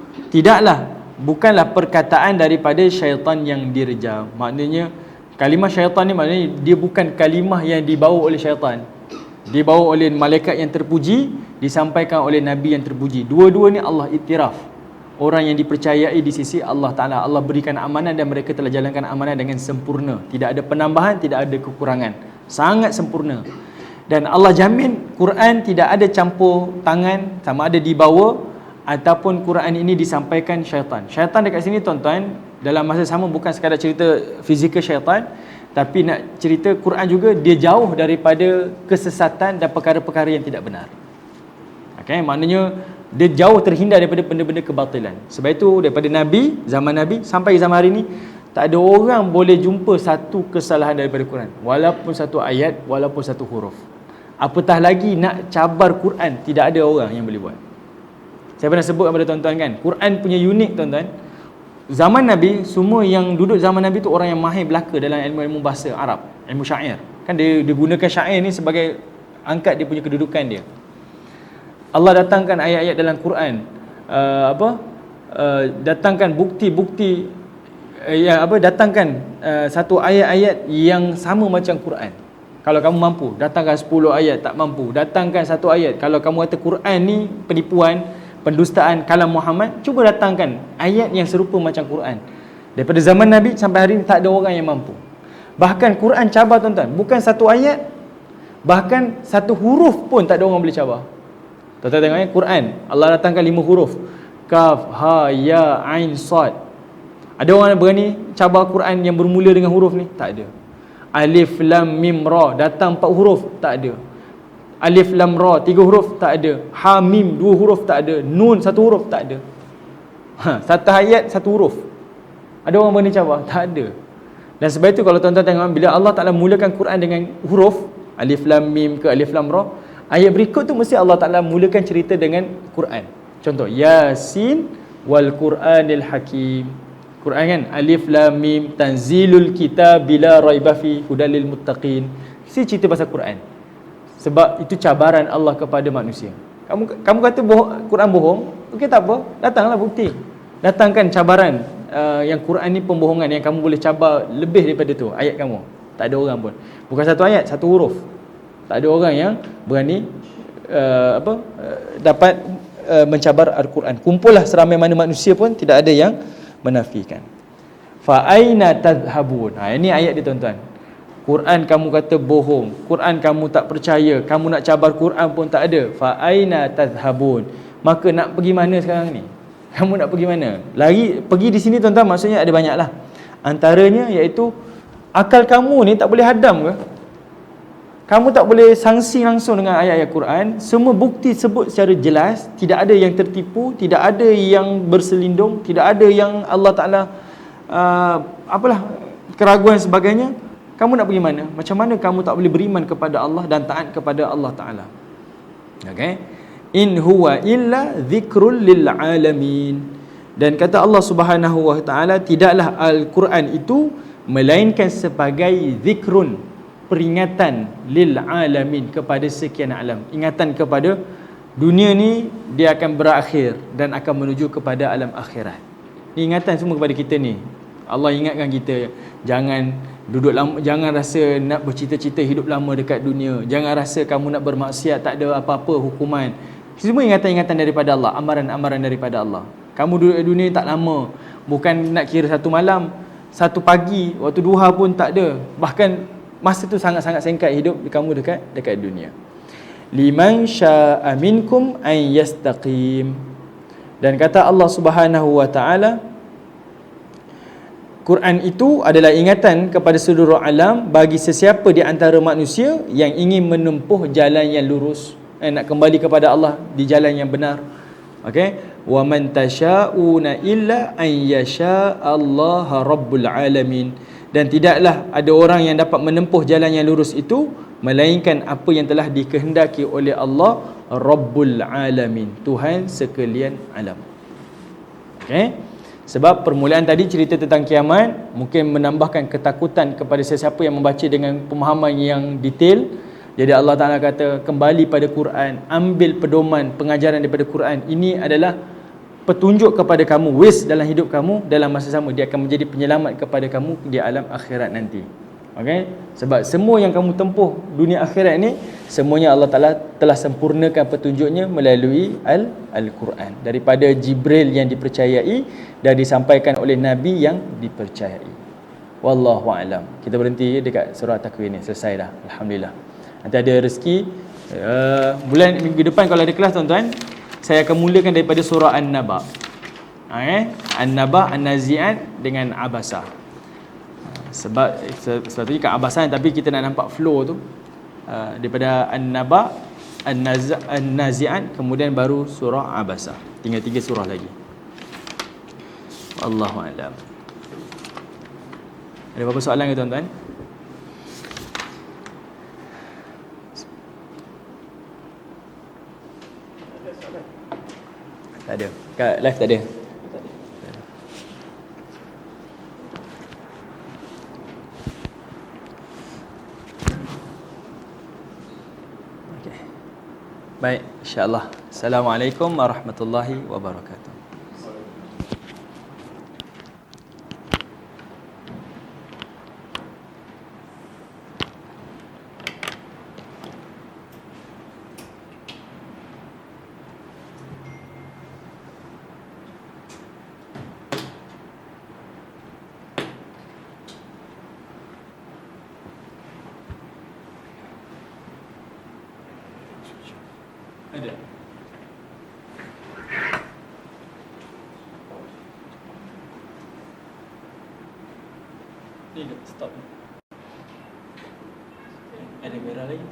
bukanlah perkataan daripada syaitan yang direjam. Maknanya kalimah syaitan ni maknanya dia bukan kalimah yang dibawa oleh syaitan. dibawa oleh malaikat yang terpuji, disampaikan oleh Nabi yang terpuji. Dua-dua ni Allah iktiraf orang yang dipercayai di sisi Allah Ta'ala. Allah berikan amanah dan mereka telah jalankan amanah dengan sempurna. Tidak ada penambahan, tidak ada kekurangan. Sangat sempurna. Dan Allah jamin Quran tidak ada campur tangan, sama ada dibawa ataupun Quran ini disampaikan syaitan. Syaitan dekat sini tuan-tuan, dalam masa sama bukan sekadar cerita fizikal syaitan, tapi nak cerita Quran juga dia jauh daripada kesesatan dan perkara-perkara yang tidak benar. Okay, maknanya dia jauh terhindar daripada benda-benda kebatilan. Sebab itu daripada Nabi, zaman Nabi sampai zaman hari ni, tak ada orang boleh jumpa satu kesalahan daripada Quran, walaupun satu ayat, walaupun satu huruf. Apatah lagi nak cabar Quran, tidak ada orang yang boleh buat. Saya pernah sebut kepada tuan-tuan kan, Quran punya unik tuan-tuan. Zaman Nabi, semua yang duduk zaman Nabi tu orang yang mahir belaka dalam ilmu-ilmu bahasa Arab, ilmu syair. Kan dia gunakan syair ni sebagai angkat dia punya kedudukan dia. Allah datangkan ayat-ayat dalam Quran, datangkan bukti-bukti, datangkan satu ayat-ayat yang sama macam Quran. Kalau kamu mampu, datangkan 10 ayat. Tak mampu, datangkan satu ayat. Kalau kamu kata Quran ni penipuan, pendustaan kalam Muhammad, cuba datangkan ayat yang serupa macam Quran. Daripada zaman Nabi sampai hari ini tak ada orang yang mampu. Bahkan Quran cabar tuan-tuan, bukan satu ayat, bahkan satu huruf pun tak ada orang boleh cabar. Tuan-tuan tengok Quran, Allah datangkan 5 huruf, Kaf, Ha, Ya, Ain, Sad. Ada orang yang berani cabar Quran yang bermula dengan huruf ni? Tak ada. Alif, Lam, Mim, Ra, datang 4 huruf? Tak ada. Alif, Lam, Ra, 3 huruf? Tak ada. Ha, Mim, 2 huruf? Tak ada. Nun, 1 huruf? Tak ada. Satu ayat, 1 huruf. Ada orang berani cabar? Tak ada. Dan sebab itu kalau tuan-tuan tengok, bila Allah Ta'ala mulakan Quran dengan huruf, Alif, Lam, Mim ke Alif, Lam, Ra, ayat berikut tu mesti Allah Ta'ala mulakan cerita dengan Quran. Contoh, Yasin wal Quranil Hakim. Quran kan, Alif, Lam, Mim, Tanzilul Kitab bila raiba fi hudal lil muttaqin. Mesti cerita pasal Quran. Sebab itu cabaran Allah kepada manusia. Kamu kata Quran bohong, okey tak apa, datanglah bukti. Datangkan cabaran yang Quran ni pembohongan, yang kamu boleh cabar lebih daripada tu ayat kamu. Tak ada orang pun. Bukan satu ayat, 1 huruf. Tak ada orang yang berani dapat mencabar Al-Quran. Kumpullah seramai mana manusia pun tidak ada yang menafikan. Fa aina tadhhabun. Ini ayat dia tuan-tuan. Quran kamu kata bohong, Quran kamu tak percaya, kamu nak cabar Quran pun tak ada. Fa aina tadhhabun. Maka nak pergi mana sekarang ni? Kamu nak pergi mana? Pergi di sini tuan-tuan maksudnya ada banyaklah. Antaranya iaitu akal kamu ni tak boleh hadam ke? Kamu tak boleh sangsi langsung dengan ayat-ayat Quran. Semua bukti sebut secara jelas, tidak ada yang tertipu, tidak ada yang berselindung, tidak ada yang Allah Ta'ala keraguan dan sebagainya. Kamu nak pergi mana? Macam mana kamu tak boleh beriman kepada Allah dan taat kepada Allah Ta'ala? Okay? In huwa illa dhikrul lil alamin. Dan kata Allah Subhanahu wa Ta'ala, tidaklah Al-Quran itu melainkan sebagai zikrun, peringatan lil alamin, kepada sekian alam. Ingatan kepada dunia ni dia akan berakhir dan akan menuju kepada alam akhirat. Ni ingatan semua kepada kita ni. Allah ingatkan kita, jangan duduk lama, jangan rasa nak bercita-cita hidup lama dekat dunia. Jangan rasa kamu nak bermaksiat tak ada apa-apa hukuman. Semua ingatan-ingatan daripada Allah, amaran-amaran daripada Allah. Kamu duduk di dunia tak lama. Bukan nak kira 1 malam, 1 pagi, waktu duha pun tak ada. Bahkan masa tu sangat-sangat singkat hidup kamu dekat dunia. Liman syaa minkum an yastaqim. Dan kata Allah Subhanahu wa Ta'ala, Quran itu adalah ingatan kepada seluruh alam bagi sesiapa di antara manusia yang ingin menempuh jalan yang lurus, nak kembali kepada Allah di jalan yang benar. Okey, wa man tasyauna illa an yasha Allah rabbul alamin. Dan tidaklah ada orang yang dapat menempuh jalan yang lurus itu melainkan apa yang telah dikehendaki oleh Allah Rabbul Alamin, Tuhan sekalian alam. Okey, sebab permulaan tadi cerita tentang kiamat mungkin menambahkan ketakutan kepada sesiapa yang membaca dengan pemahaman yang detail. Jadi Allah Ta'ala kata, kembali pada Quran, ambil pedoman pengajaran daripada Quran. Ini adalah petunjuk kepada kamu, dalam hidup kamu, dalam masa sama dia akan menjadi penyelamat kepada kamu di alam akhirat nanti. Okey, sebab semua yang kamu tempuh dunia akhirat ni semuanya Allah Taala telah sempurnakan petunjuknya melalui Al-Quran, daripada Jibril yang dipercayai dan disampaikan oleh nabi yang dipercayai. Wallahu alam. Kita berhenti dekat surah Takwir ni, selesai dah, alhamdulillah. Nanti ada rezeki bulan minggu depan kalau ada kelas tuan-tuan, saya akan mulakan daripada surah An-Naba. An-Naba, An-Nazi'at dengan Abasa. Sebab tu kat Abasan, tapi kita nak nampak flow tu. Daripada An-Naba, An-Nazi'at, kemudian baru surah Abasa. Tinggal 3 surah lagi. Wallahu a'lam. Ada apa-apa soalan ke tuan-tuan? Tak ada. Kat live tak ada. Baik, insya-Allah. Assalamualaikum warahmatullahi wabarakatuh. Ada. Ni stop. Ada merah lagi.